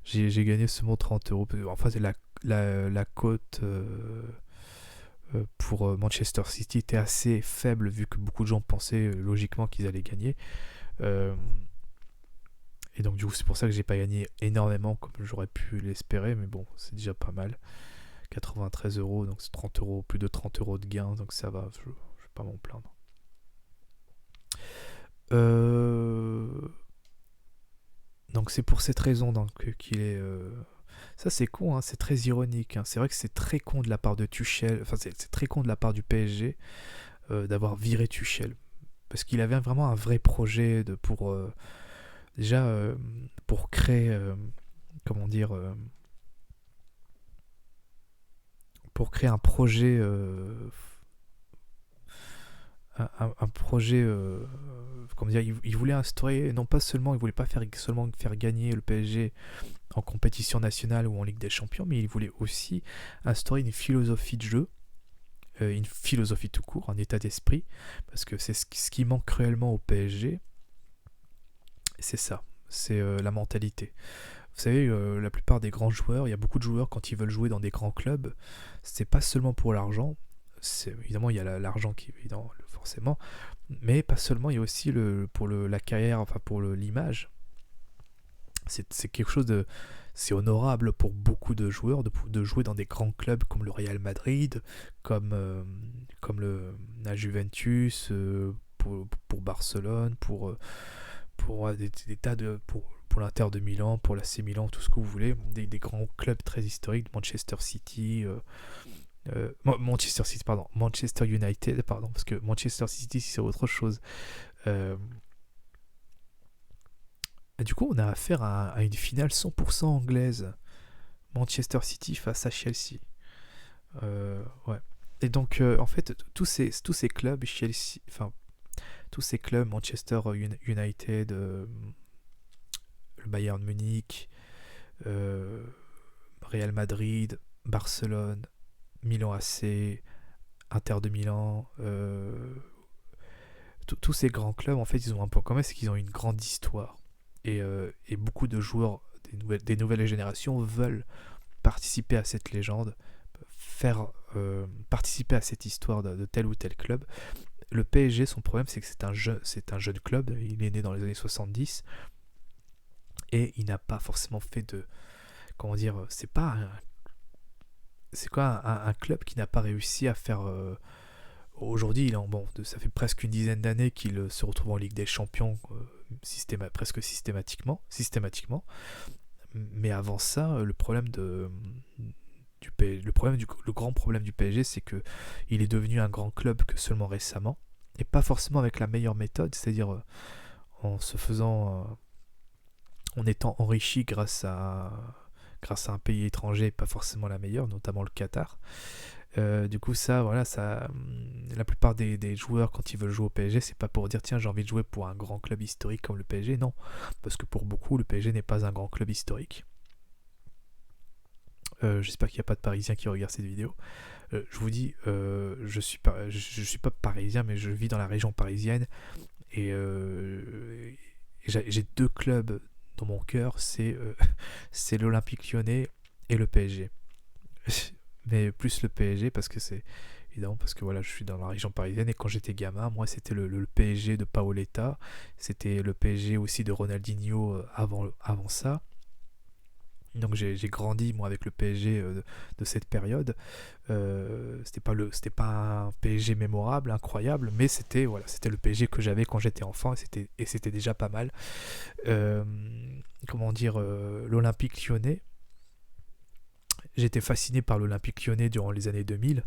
J'ai gagné seulement 30 euros. Enfin, c'est la cote pour Manchester City était assez faible vu que beaucoup de gens pensaient logiquement qu'ils allaient gagner. Euh, et donc, du coup, c'est pour ça que j'ai pas gagné énormément comme j'aurais pu l'espérer. Mais bon, c'est déjà pas mal. 93 euros, donc c'est 30 euros, plus de 30 euros de gain, donc ça va, je vais pas m'en plaindre. Euh, donc c'est pour cette raison donc, qu'il est... Ça c'est con, hein, c'est très ironique. Hein. C'est vrai que c'est très con de la part de Tuchel, enfin c'est très con de la part du PSG d'avoir viré Tuchel. Parce qu'il avait vraiment un vrai projet pour... déjà, pour créer... comment dire pour créer un projet un projet comment dire il voulait instaurer non pas seulement il voulait pas seulement faire gagner le PSG en compétition nationale ou en Ligue des Champions, mais il voulait aussi instaurer une philosophie de jeu, une philosophie tout court, un état d'esprit, parce que c'est ce qui manque cruellement au PSG, c'est ça, c'est la mentalité. Vous savez, la plupart des grands joueurs, il y a beaucoup de joueurs quand ils veulent jouer dans des grands clubs, c'est pas seulement pour l'argent. Évidemment, il y a l'argent qui est évident, forcément, mais pas seulement. Il y a aussi pour la carrière, enfin pour l'image. C'est quelque chose de, c'est honorable pour beaucoup de joueurs de jouer dans des grands clubs comme le Real Madrid, comme la Juventus, pour Barcelone, pour des tas de pour l'Inter de Milan, pour l'AC Milan, tout ce que vous voulez, des grands clubs très historiques, Manchester City, Manchester City, pardon, Manchester United, pardon, parce que Manchester City c'est autre chose. Euh, et du coup, on a affaire à une finale 100% anglaise, Manchester City face à Chelsea. Ouais. Et donc, en fait, tous ces clubs, Chelsea, enfin, tous ces clubs, Manchester United, le Bayern Munich, euh, Real Madrid, Barcelone, Milan AC, Inter de Milan, tous ces grands clubs, en fait, ils ont un point commun, c'est qu'ils ont une grande histoire. Et beaucoup de joueurs des nouvelles générations veulent participer à cette légende, faire participer à cette histoire de tel ou tel club. Le PSG, son problème, c'est que c'est un jeune club, il est né dans les années 70, et il n'a pas forcément fait de... Comment dire, c'est pas c'est quoi un club qui n'a pas réussi à faire... aujourd'hui, ça fait presque une dizaine d'années qu'il se retrouve en Ligue des Champions presque systématiquement. Mais avant ça, le grand problème du PSG, c'est que il est devenu un grand club que seulement récemment, et pas forcément avec la meilleure méthode, c'est-à-dire en se faisant, en étant enrichi grâce à un pays étranger, pas forcément la meilleure, notamment le Qatar. Du coup, ça, voilà, ça, la plupart des joueurs, quand ils veulent jouer au PSG, c'est pas pour dire tiens, j'ai envie de jouer pour un grand club historique comme le PSG, non. Parce que pour beaucoup, le PSG n'est pas un grand club historique. J'espère qu'il n'y a pas de Parisiens qui regardent cette vidéo. Je vous dis, je suis pas parisien, mais je vis dans la région parisienne. Et j'ai deux clubs dans mon cœur, c'est l'Olympique Lyonnais et le PSG. Mais plus le PSG parce que c'est évidemment parce que voilà, je suis dans la région parisienne et quand j'étais gamin, moi c'était le PSG de Paoletta, c'était le PSG aussi de Ronaldinho avant ça. Donc j'ai grandi moi avec le PSG de cette période. C'était pas un PSG mémorable, incroyable, mais c'était voilà, c'était le PSG que j'avais quand j'étais enfant et c'était déjà pas mal. Euh, Comment dire, l'Olympique Lyonnais. J'étais fasciné par l'Olympique Lyonnais durant les années 2000,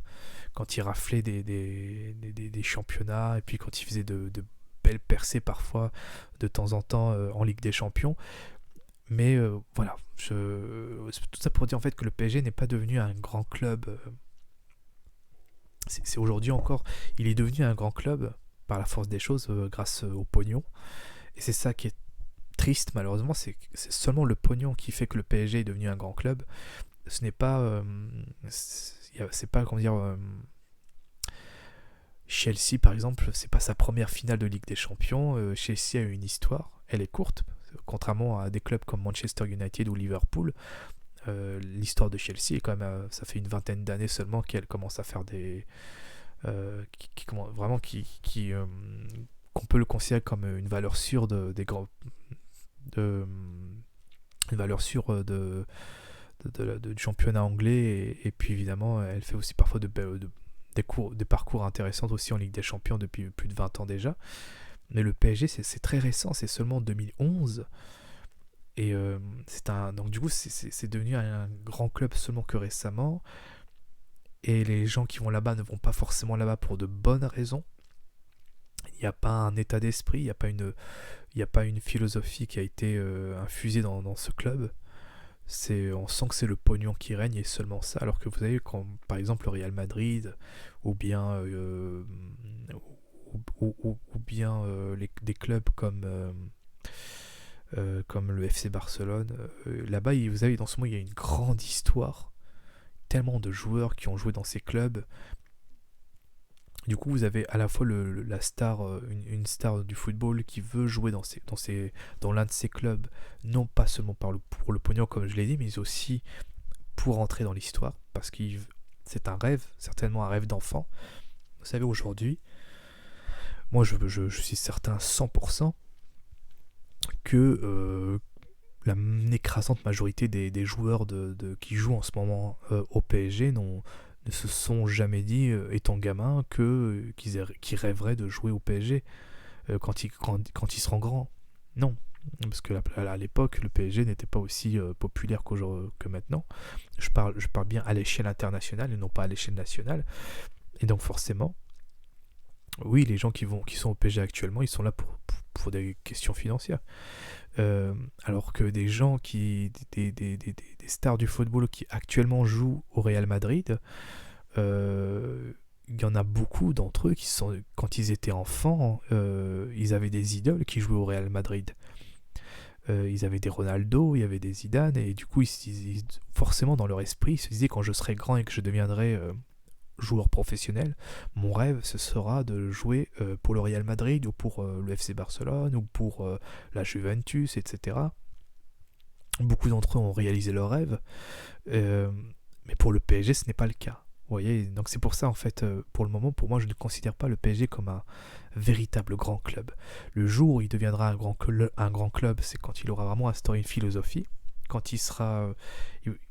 quand il raflait des championnats, et puis quand il faisait de belles percées parfois, de temps en temps, en Ligue des Champions. Mais voilà, tout ça pour dire en fait que le PSG n'est pas devenu un grand club. C'est aujourd'hui encore, il est devenu un grand club par la force des choses, grâce au pognon. Et c'est ça qui est triste malheureusement, c'est seulement le pognon qui fait que le PSG est devenu un grand club. Ce n'est pas c'est pas comment dire Chelsea par exemple, c'est pas sa première finale de Ligue des Champions. Chelsea a eu une histoire, elle est courte, contrairement à des clubs comme Manchester United ou Liverpool. L'histoire de Chelsea est quand même, ça fait une vingtaine d'années seulement qu'elle commence à faire des vraiment qu'on peut le considérer comme une valeur sûre des grands de une valeur sûre du championnat anglais et puis évidemment elle fait aussi parfois des parcours intéressants aussi en Ligue des Champions depuis plus de 20 ans déjà. Mais le PSG c'est très récent, c'est seulement 2011 et donc du coup c'est devenu un grand club seulement que récemment et les gens qui vont là-bas ne vont pas forcément là-bas pour de bonnes raisons. Il n'y a pas un état d'esprit, il n'y a pas une philosophie qui a été infusée dans ce club. On sent que c'est le pognon qui règne et seulement ça, alors que vous savez, quand par exemple le Real Madrid ou bien bien des clubs comme le FC Barcelone, là-bas vous savez, dans ce moment il y a une grande histoire, tellement de joueurs qui ont joué dans ces clubs. Du coup, vous avez à la fois la star, une star du football qui veut jouer dans l'un de ces clubs, non pas seulement pour le pognon comme je l'ai dit, mais aussi pour entrer dans l'histoire, parce que c'est un rêve, certainement un rêve d'enfant. Vous savez, aujourd'hui, moi je suis certain 100% que la écrasante majorité des joueurs qui jouent en ce moment au PSG ne se sont jamais dit, étant gamin, qu'ils rêveraient de jouer au PSG quand ils seront grands. Non, parce que à l'époque, le PSG n'était pas aussi populaire que maintenant. Je parle bien à l'échelle internationale et non pas à l'échelle nationale. Et donc forcément, oui, les gens qui sont au PSG actuellement, ils sont là pour des questions financières. Alors que des gens des stars du football qui actuellement jouent au Real Madrid, il y en a beaucoup d'entre eux quand ils étaient enfants, ils avaient des idoles qui jouaient au Real Madrid. Ils avaient des Ronaldo, il y avait des Zidane, et du coup, forcément dans leur esprit, ils se disaient quand je serai grand et que je deviendrai joueur professionnel, mon rêve ce sera de jouer pour le Real Madrid ou pour le FC Barcelone ou pour la Juventus, etc. Beaucoup d'entre eux ont réalisé leur rêve, mais pour le PSG ce n'est pas le cas. Vous voyez, donc c'est pour ça en fait, pour le moment, pour moi je ne considère pas le PSG comme un véritable grand club. Le jour où il deviendra un grand club, c'est quand il aura vraiment instauré une philosophie, quand il sera...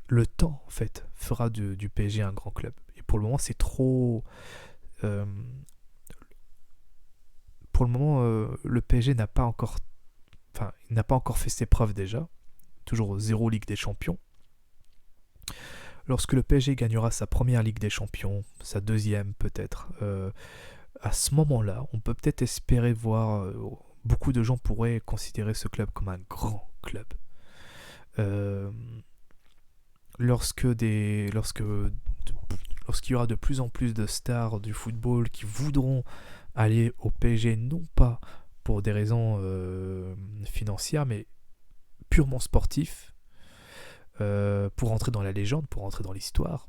le temps en fait fera du PSG un grand club. Pour le moment, c'est trop. Pour le moment, le PSG n'a pas encore. Enfin, il n'a pas encore fait ses preuves déjà. Toujours zéro Ligue des Champions. Lorsque le PSG gagnera sa première Ligue des Champions, sa deuxième peut-être, à ce moment-là, on peut peut-être espérer voir. Beaucoup de gens pourraient considérer ce club comme un grand club. Lorsque lorsqu'il y aura de plus en plus de stars du football qui voudront aller au PSG, non pas pour des raisons financières, mais purement sportifs, pour entrer dans la légende, pour entrer dans l'histoire,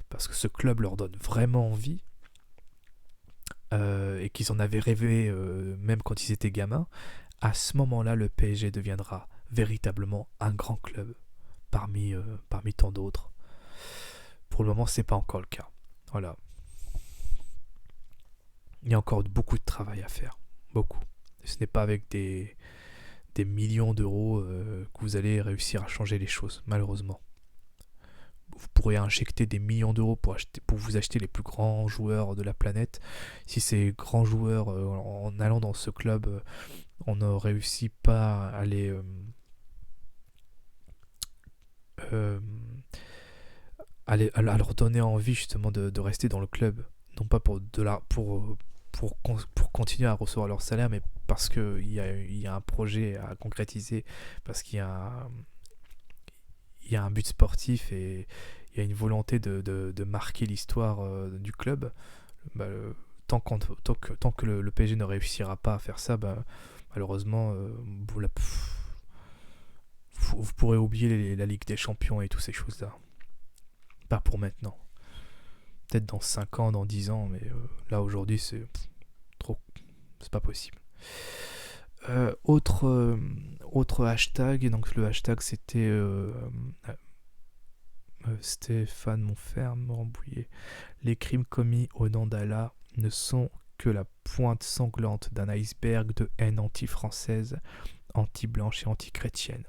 parce que ce club leur donne vraiment envie, et qu'ils en avaient rêvé même quand ils étaient gamins, à ce moment-là, le PSG deviendra véritablement un grand club parmi tant d'autres. Pour le moment, c'est pas encore le cas. Voilà. Il y a encore beaucoup de travail à faire. Beaucoup. Ce n'est pas avec des millions d'euros que vous allez réussir à changer les choses, malheureusement. Vous pourrez injecter des millions d'euros pour vous acheter les plus grands joueurs de la planète. Si ces grands joueurs, en allant dans ce club, on ne réussit pas à à leur donner envie justement de rester dans le club, non pas pour continuer à recevoir leur salaire, mais parce qu'il y a un projet à concrétiser, parce il y a un but sportif et il y a une volonté de marquer l'histoire du club. Bah, tant que le PSG ne réussira pas à faire ça, bah, malheureusement, vous pourrez oublier la Ligue des Champions et toutes ces choses-là. Pas pour maintenant. Peut-être dans 5 ans, dans 10 ans, mais là aujourd'hui c'est trop. C'est pas possible. Autre hashtag, donc le hashtag c'était Stéphane Monferme, Rambouillet. Les crimes commis au nom d'Allah ne sont que la pointe sanglante d'un iceberg de haine anti-française, anti-blanche et anti-chrétienne.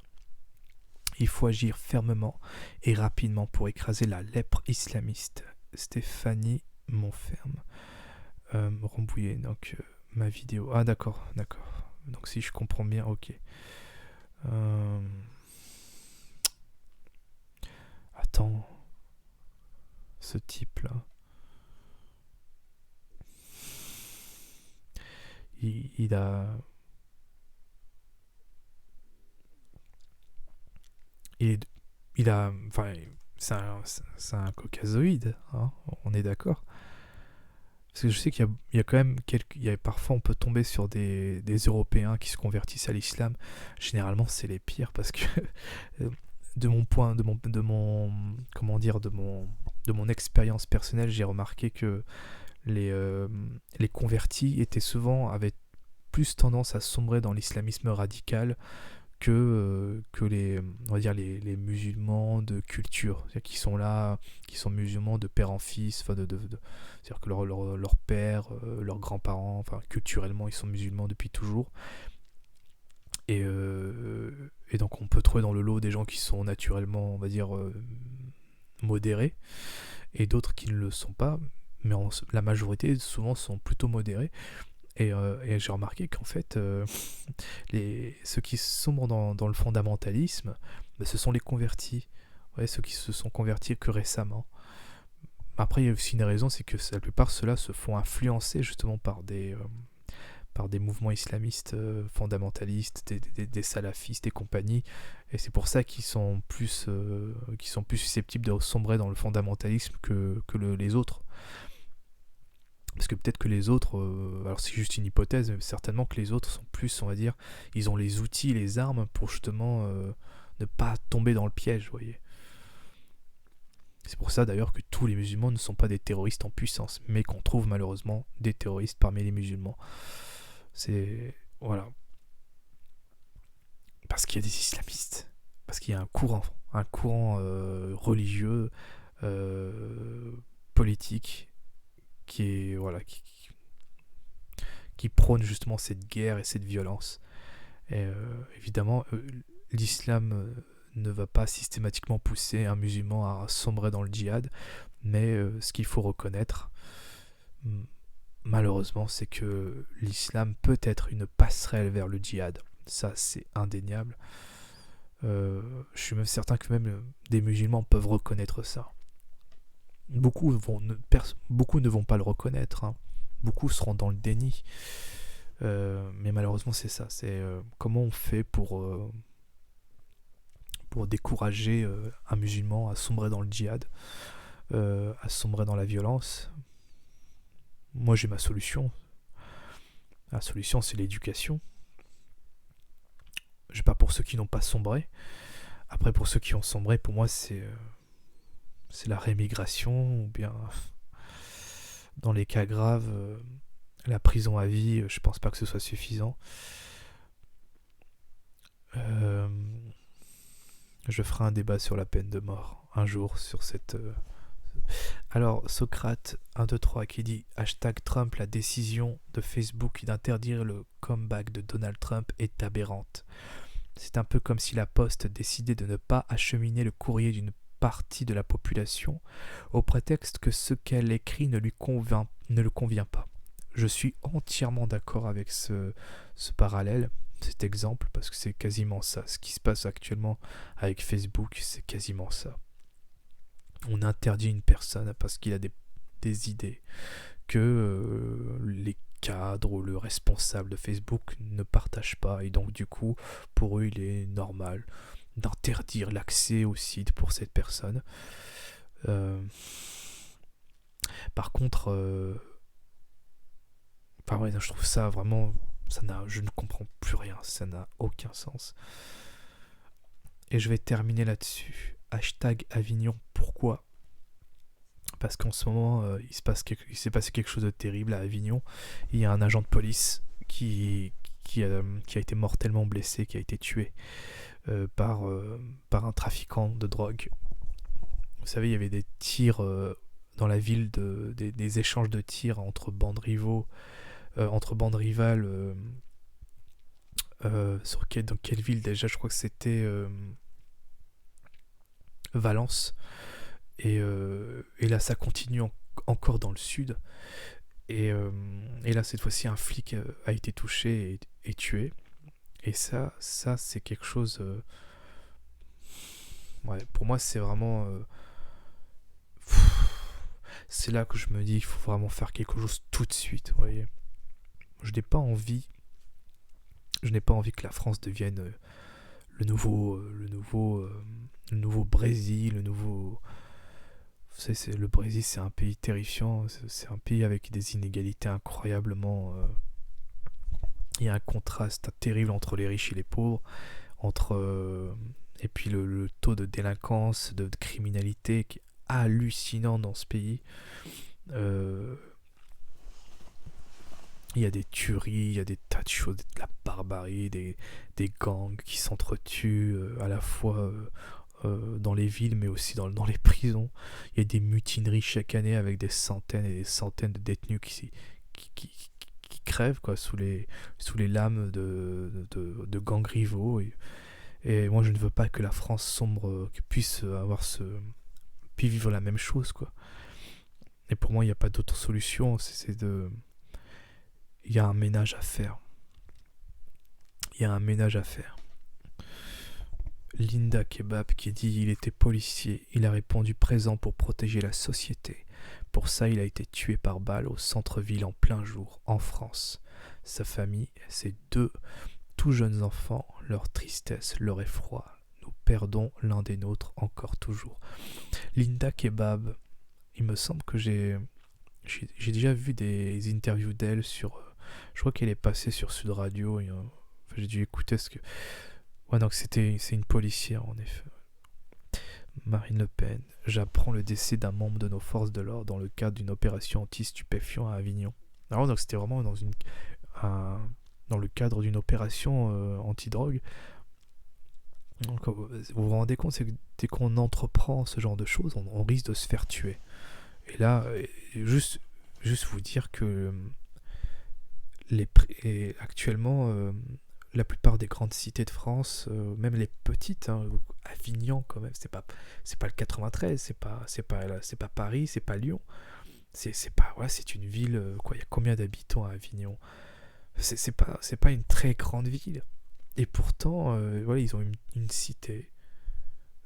Il faut agir fermement et rapidement pour écraser la lèpre islamiste. Stéphanie Monferme. Rambouillet, donc ma vidéo. Ah d'accord. Donc si je comprends bien, ok. Attends. Ce type-là. Il a... Enfin, c'est un caucasoïde, hein, on est d'accord. Parce que je sais qu'il y a quand même parfois on peut tomber sur des Européens qui se convertissent à l'islam. Généralement, c'est les pires parce que de mon expérience personnelle, j'ai remarqué que les convertis avaient plus tendance à sombrer dans l'islamisme radical que on va dire les musulmans de culture, c'est-à-dire qui sont musulmans de père en fils, enfin c'est-à-dire que leur père, leurs grands-parents, enfin culturellement ils sont musulmans depuis toujours, et donc on peut trouver dans le lot des gens qui sont naturellement, on va dire, modérés, et d'autres qui ne le sont pas, mais la majorité souvent sont plutôt modérés. Et j'ai remarqué qu'en fait, ceux qui sombrent dans le fondamentalisme, bah, ce sont les convertis. Ouais, ceux qui se sont convertis que récemment. Après, il y a aussi une raison, c'est que la plupart de ceux-là se font influencer justement par des mouvements islamistes fondamentalistes, des salafistes et compagnie. Et c'est pour ça qu'ils sont plus susceptibles de sombrer dans le fondamentalisme que les autres. Parce que peut-être que les autres, alors c'est juste une hypothèse, mais certainement que les autres sont plus, on va dire, ils ont les outils, les armes pour justement ne pas tomber dans le piège, vous voyez. C'est pour ça d'ailleurs que tous les musulmans ne sont pas des terroristes en puissance, mais qu'on trouve malheureusement des terroristes parmi les musulmans. C'est... Voilà. Parce qu'il y a des islamistes. Parce qu'il y a un courant religieux, politique, qui prône justement cette guerre et cette violence. Et évidemment, l'islam ne va pas systématiquement pousser un musulman à sombrer dans le djihad, mais ce qu'il faut reconnaître, malheureusement, c'est que l'islam peut être une passerelle vers le djihad. Ça, c'est indéniable. Je suis même certain que même des musulmans peuvent reconnaître ça. Beaucoup ne vont pas le reconnaître, hein. Beaucoup seront dans le déni, mais malheureusement c'est ça, c'est comment on fait pour décourager un musulman à sombrer dans le djihad. à sombrer dans la violence. Moi j'ai ma solution. La solution c'est l'éducation. Je sais pas pour ceux qui n'ont pas sombré. Après pour ceux qui ont sombré, pour moi c'est la rémigration ou bien dans les cas graves la prison à vie. Je pense pas que ce soit suffisant. Je ferai un débat sur la peine de mort un jour sur cette. Alors, Socrate 123 qui dit hashtag Trump, la décision de Facebook d'interdire le comeback de Donald Trump est aberrante. C'est un peu comme si la Poste décidait de ne pas acheminer le courrier d'une partie de la population au prétexte que ce qu'elle écrit ne le convient pas. Je suis entièrement d'accord avec ce parallèle, cet exemple, parce que c'est quasiment ça. Ce qui se passe actuellement avec Facebook, c'est quasiment ça. On interdit une personne parce qu'il a des idées que les cadres ou le responsable de Facebook ne partagent pas, et donc du coup pour eux il est normal d'interdire l'accès au site pour cette personne. Par contre je trouve ça vraiment je ne comprends plus rien, ça n'a aucun sens. Et je vais terminer là-dessus. Hashtag Avignon, pourquoi ? Parce qu'en ce moment, il s'est passé quelque chose de terrible à Avignon. Il y a un agent de police qui a été mortellement blessé, qui a été tué par un trafiquant de drogue. Vous savez, il y avait des tirs dans la ville, des échanges de tirs entre bandes rivales. Dans quelle ville déjà ? Je crois que c'était Valence. Et là, ça continue encore dans le sud. Et là, cette fois-ci, un flic a été touché et tué. Et ça c'est quelque chose... pour moi, c'est vraiment... c'est là que je me dis qu'il faut vraiment faire quelque chose tout de suite, vous voyez. Je n'ai pas envie que la France devienne le nouveau Brésil, le nouveau... Le Brésil, c'est un pays terrifiant. C'est un pays avec des inégalités incroyablement... il y a un contraste terrible entre les riches et les pauvres. Et puis le taux de délinquance, de criminalité qui est hallucinant dans ce pays. Il y a des tueries, il y a des tas de choses, de la barbarie, des gangs qui s'entretuent à la fois... dans les villes mais aussi dans les prisons. Il y a des mutineries chaque année avec des centaines et des centaines de détenus qui crèvent quoi, sous les lames de gangs rivaux. Et moi je ne veux pas que la France sombre, puisse vivre la même chose quoi. Et pour moi il n'y a pas d'autre solution. Il y a un ménage à faire. Linda Kebab qui dit il était policier, il a répondu présent pour protéger la société. Pour ça, il a été tué par balle au centre-ville en plein jour, en France. Sa famille, ses 2 tout jeunes enfants, leur tristesse, leur effroi. Nous perdons l'un des nôtres encore toujours. Linda Kebab, il me semble que j'ai déjà vu des interviews d'elle sur... je crois qu'elle est passée sur Sud Radio. J'ai dû écouter ce que... Ouais, donc c'est une policière en effet. Marine Le Pen, j'apprends le décès d'un membre de nos forces de l'ordre dans le cadre d'une opération anti-stupéfiants à Avignon. Alors donc c'était vraiment dans le cadre d'une opération anti-drogue. Donc vous vous rendez compte, c'est que dès qu'on entreprend ce genre de choses, on risque de se faire tuer. Et là, juste vous dire que actuellement... la plupart des grandes cités de France, même les petites, Avignon quand même, c'est pas le 93, c'est pas Paris, c'est pas Lyon, c'est une ville, il y a combien d'habitants à Avignon ? C'est pas une très grande ville, et pourtant ils ont une cité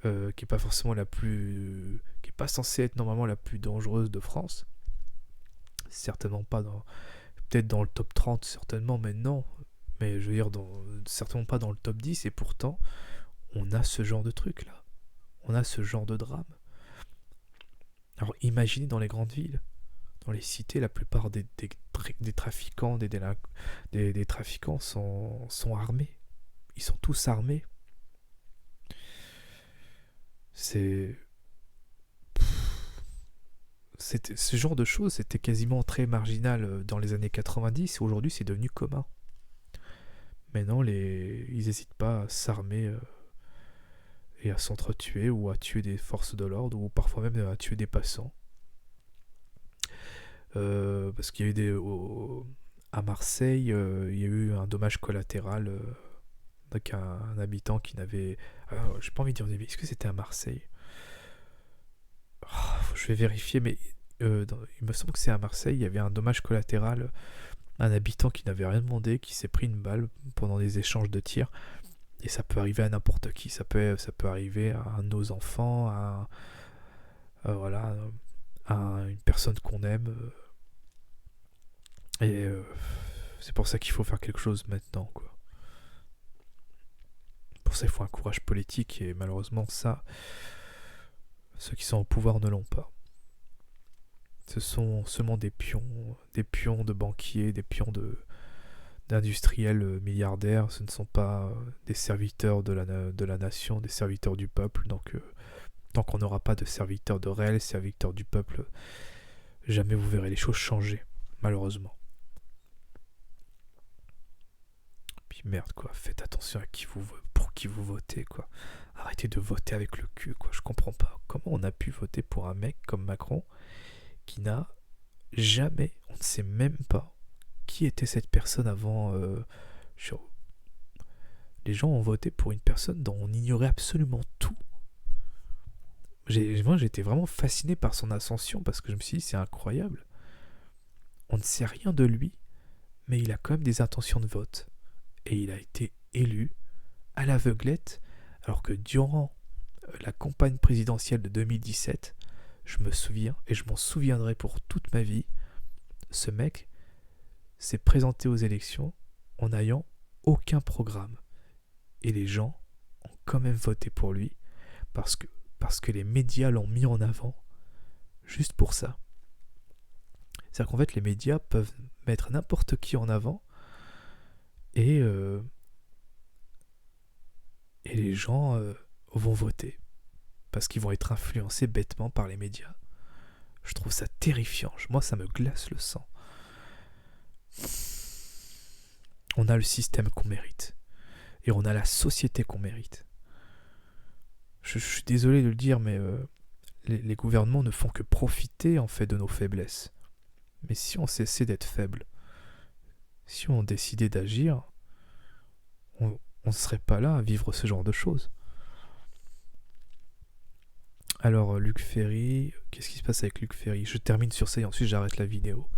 qui est pas forcément qui est pas censée être normalement la plus dangereuse de France, certainement pas peut-être dans le top 30 certainement, mais non. Mais je veux dire, certainement pas dans le top 10, et pourtant, on a ce genre de truc là. On a ce genre de drame. Alors imaginez dans les grandes villes, dans les cités, la plupart des trafiquants, des trafiquants sont armés. Ils sont tous armés. C'est... Ce genre de choses, c'était quasiment très marginal dans les années 90, et aujourd'hui c'est devenu commun. Maintenant, ils n'hésitent pas à s'armer et à s'entretuer ou à tuer des forces de l'ordre ou parfois même à tuer des passants. Parce qu'il y a eu à Marseille, il y a eu un dommage collatéral avec un habitant qui n'avait... Alors, j'ai pas envie de dire... Est-ce que c'était à Marseille? Je vais vérifier, mais il me semble que c'est à Marseille. Il y avait un dommage collatéral, un habitant qui n'avait rien demandé, qui s'est pris une balle pendant des échanges de tirs. Et ça peut arriver à n'importe qui. Ça peut arriver à nos enfants, voilà, à une personne qu'on aime. Et c'est pour ça qu'il faut faire quelque chose maintenant, quoi. Pour ça, il faut un courage politique, et malheureusement, ça, ceux qui sont au pouvoir ne l'ont pas. Ce sont seulement des pions de banquiers, des pions d'industriels milliardaires. Ce ne sont pas des serviteurs de la nation, des serviteurs du peuple. Donc, tant qu'on n'aura pas de serviteurs, de réels serviteurs du peuple, jamais vous verrez les choses changer, malheureusement. Puis merde, quoi, faites attention pour qui vous votez, quoi. Arrêtez de voter avec le cul, quoi. Je comprends pas. Comment on a pu voter pour un mec comme Macron qui n'a jamais, on ne sait même pas qui était cette personne avant. Les gens ont voté pour une personne dont on ignorait absolument tout. Moi, j'étais vraiment fasciné par son ascension parce que je me suis dit, c'est incroyable. On ne sait rien de lui, mais il a quand même des intentions de vote. Et il a été élu à l'aveuglette, alors que durant la campagne présidentielle de 2017, je me souviens, et je m'en souviendrai pour toute ma vie, ce mec s'est présenté aux élections en n'ayant aucun programme. Et les gens ont quand même voté pour lui parce que les médias l'ont mis en avant juste pour ça. C'est-à-dire qu'en fait, les médias peuvent mettre n'importe qui en avant et les gens vont voter parce qu'ils vont être influencés bêtement par les médias. Je trouve ça terrifiant. Moi, ça me glace le sang. On a le système qu'on mérite. Et on a la société qu'on mérite. Je suis désolé de le dire, mais les gouvernements ne font que profiter en fait de nos faiblesses. Mais si on cessait d'être faible, si on décidait d'agir, on ne serait pas là à vivre ce genre de choses. Alors, Luc Ferry, qu'est-ce qui se passe avec Luc Ferry? Je termine sur ça et ensuite j'arrête la vidéo.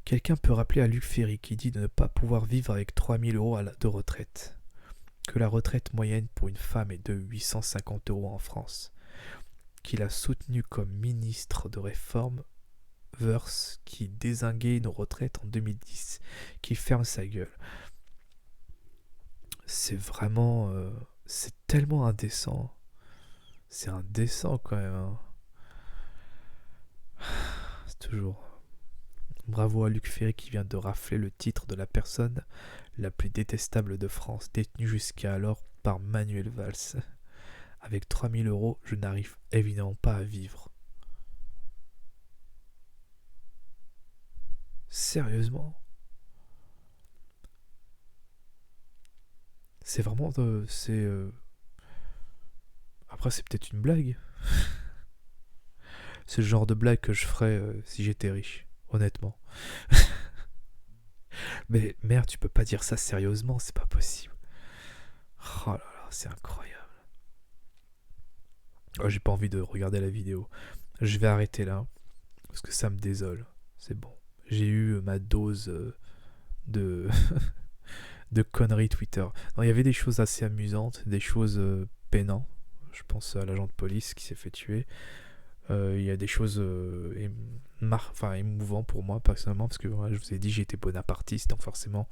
Quelqu'un peut rappeler à Luc Ferry qui dit de ne pas pouvoir vivre avec 3000 € de retraite, que la retraite moyenne pour une femme est de 850 € en France, qu'il a soutenu comme ministre de réforme Verse qui dézinguait nos retraites en 2010, qui ferme sa gueule. C'est vraiment... c'est tellement indécent. C'est indécent quand même. Hein. C'est toujours... Bravo à Luc Ferry qui vient de rafler le titre de la personne la plus détestable de France, détenue jusqu'à alors par Manuel Valls. Avec 3000 €, je n'arrive évidemment pas à vivre. Sérieusement? C'est vraiment... Après, c'est peut-être une blague. C'est le genre de blague que je ferais si j'étais riche, honnêtement. Mais merde, tu peux pas dire ça sérieusement, c'est pas possible. Oh là là, c'est incroyable. Oh, j'ai pas envie de regarder la vidéo. Je vais arrêter là, parce que ça me désole. C'est bon. J'ai eu ma dose de... de conneries Twitter. Non, il y avait des choses assez amusantes, des choses peinantes. Je pense à l'agent de police qui s'est fait tuer. Il y a des choses émouvantes pour moi personnellement, parce que je vous ai dit j'étais bonapartiste, donc forcément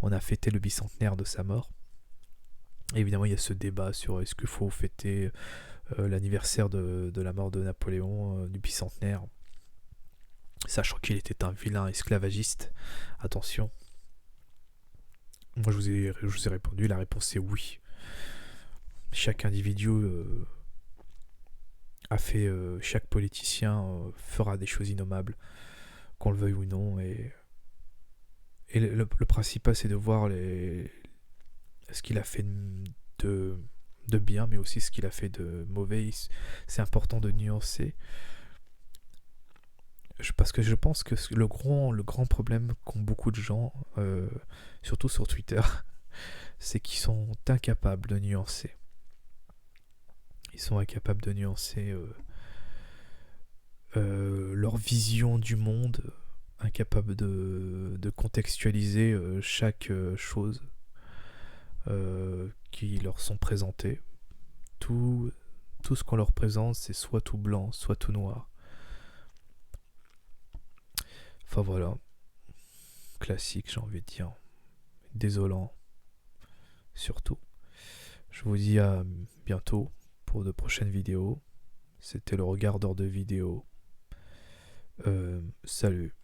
on a fêté le bicentenaire de sa mort. Et évidemment il y a ce débat sur est-ce qu'il faut fêter l'anniversaire de la mort de Napoléon, du bicentenaire, sachant qu'il était un vilain esclavagiste. Attention. Moi, je vous ai répondu, la réponse est oui. Chaque individu chaque politicien fera des choses innommables, qu'on le veuille ou non, et le principal, c'est de voir ce qu'il a fait de, de bien, mais aussi ce qu'il a fait de mauvais. C'est important de nuancer. Parce que je pense que le grand problème qu'ont beaucoup de gens, surtout sur Twitter, c'est qu'ils sont incapables de nuancer. Ils sont incapables de nuancer leur vision du monde, incapables de contextualiser chaque chose qui leur sont présentées. Tout ce qu'on leur présente, c'est soit tout blanc, soit tout noir. Enfin voilà, classique, j'ai envie de dire. Désolant, surtout. Je vous dis à bientôt pour de prochaines vidéos. C'était le regardeur de vidéos. Salut.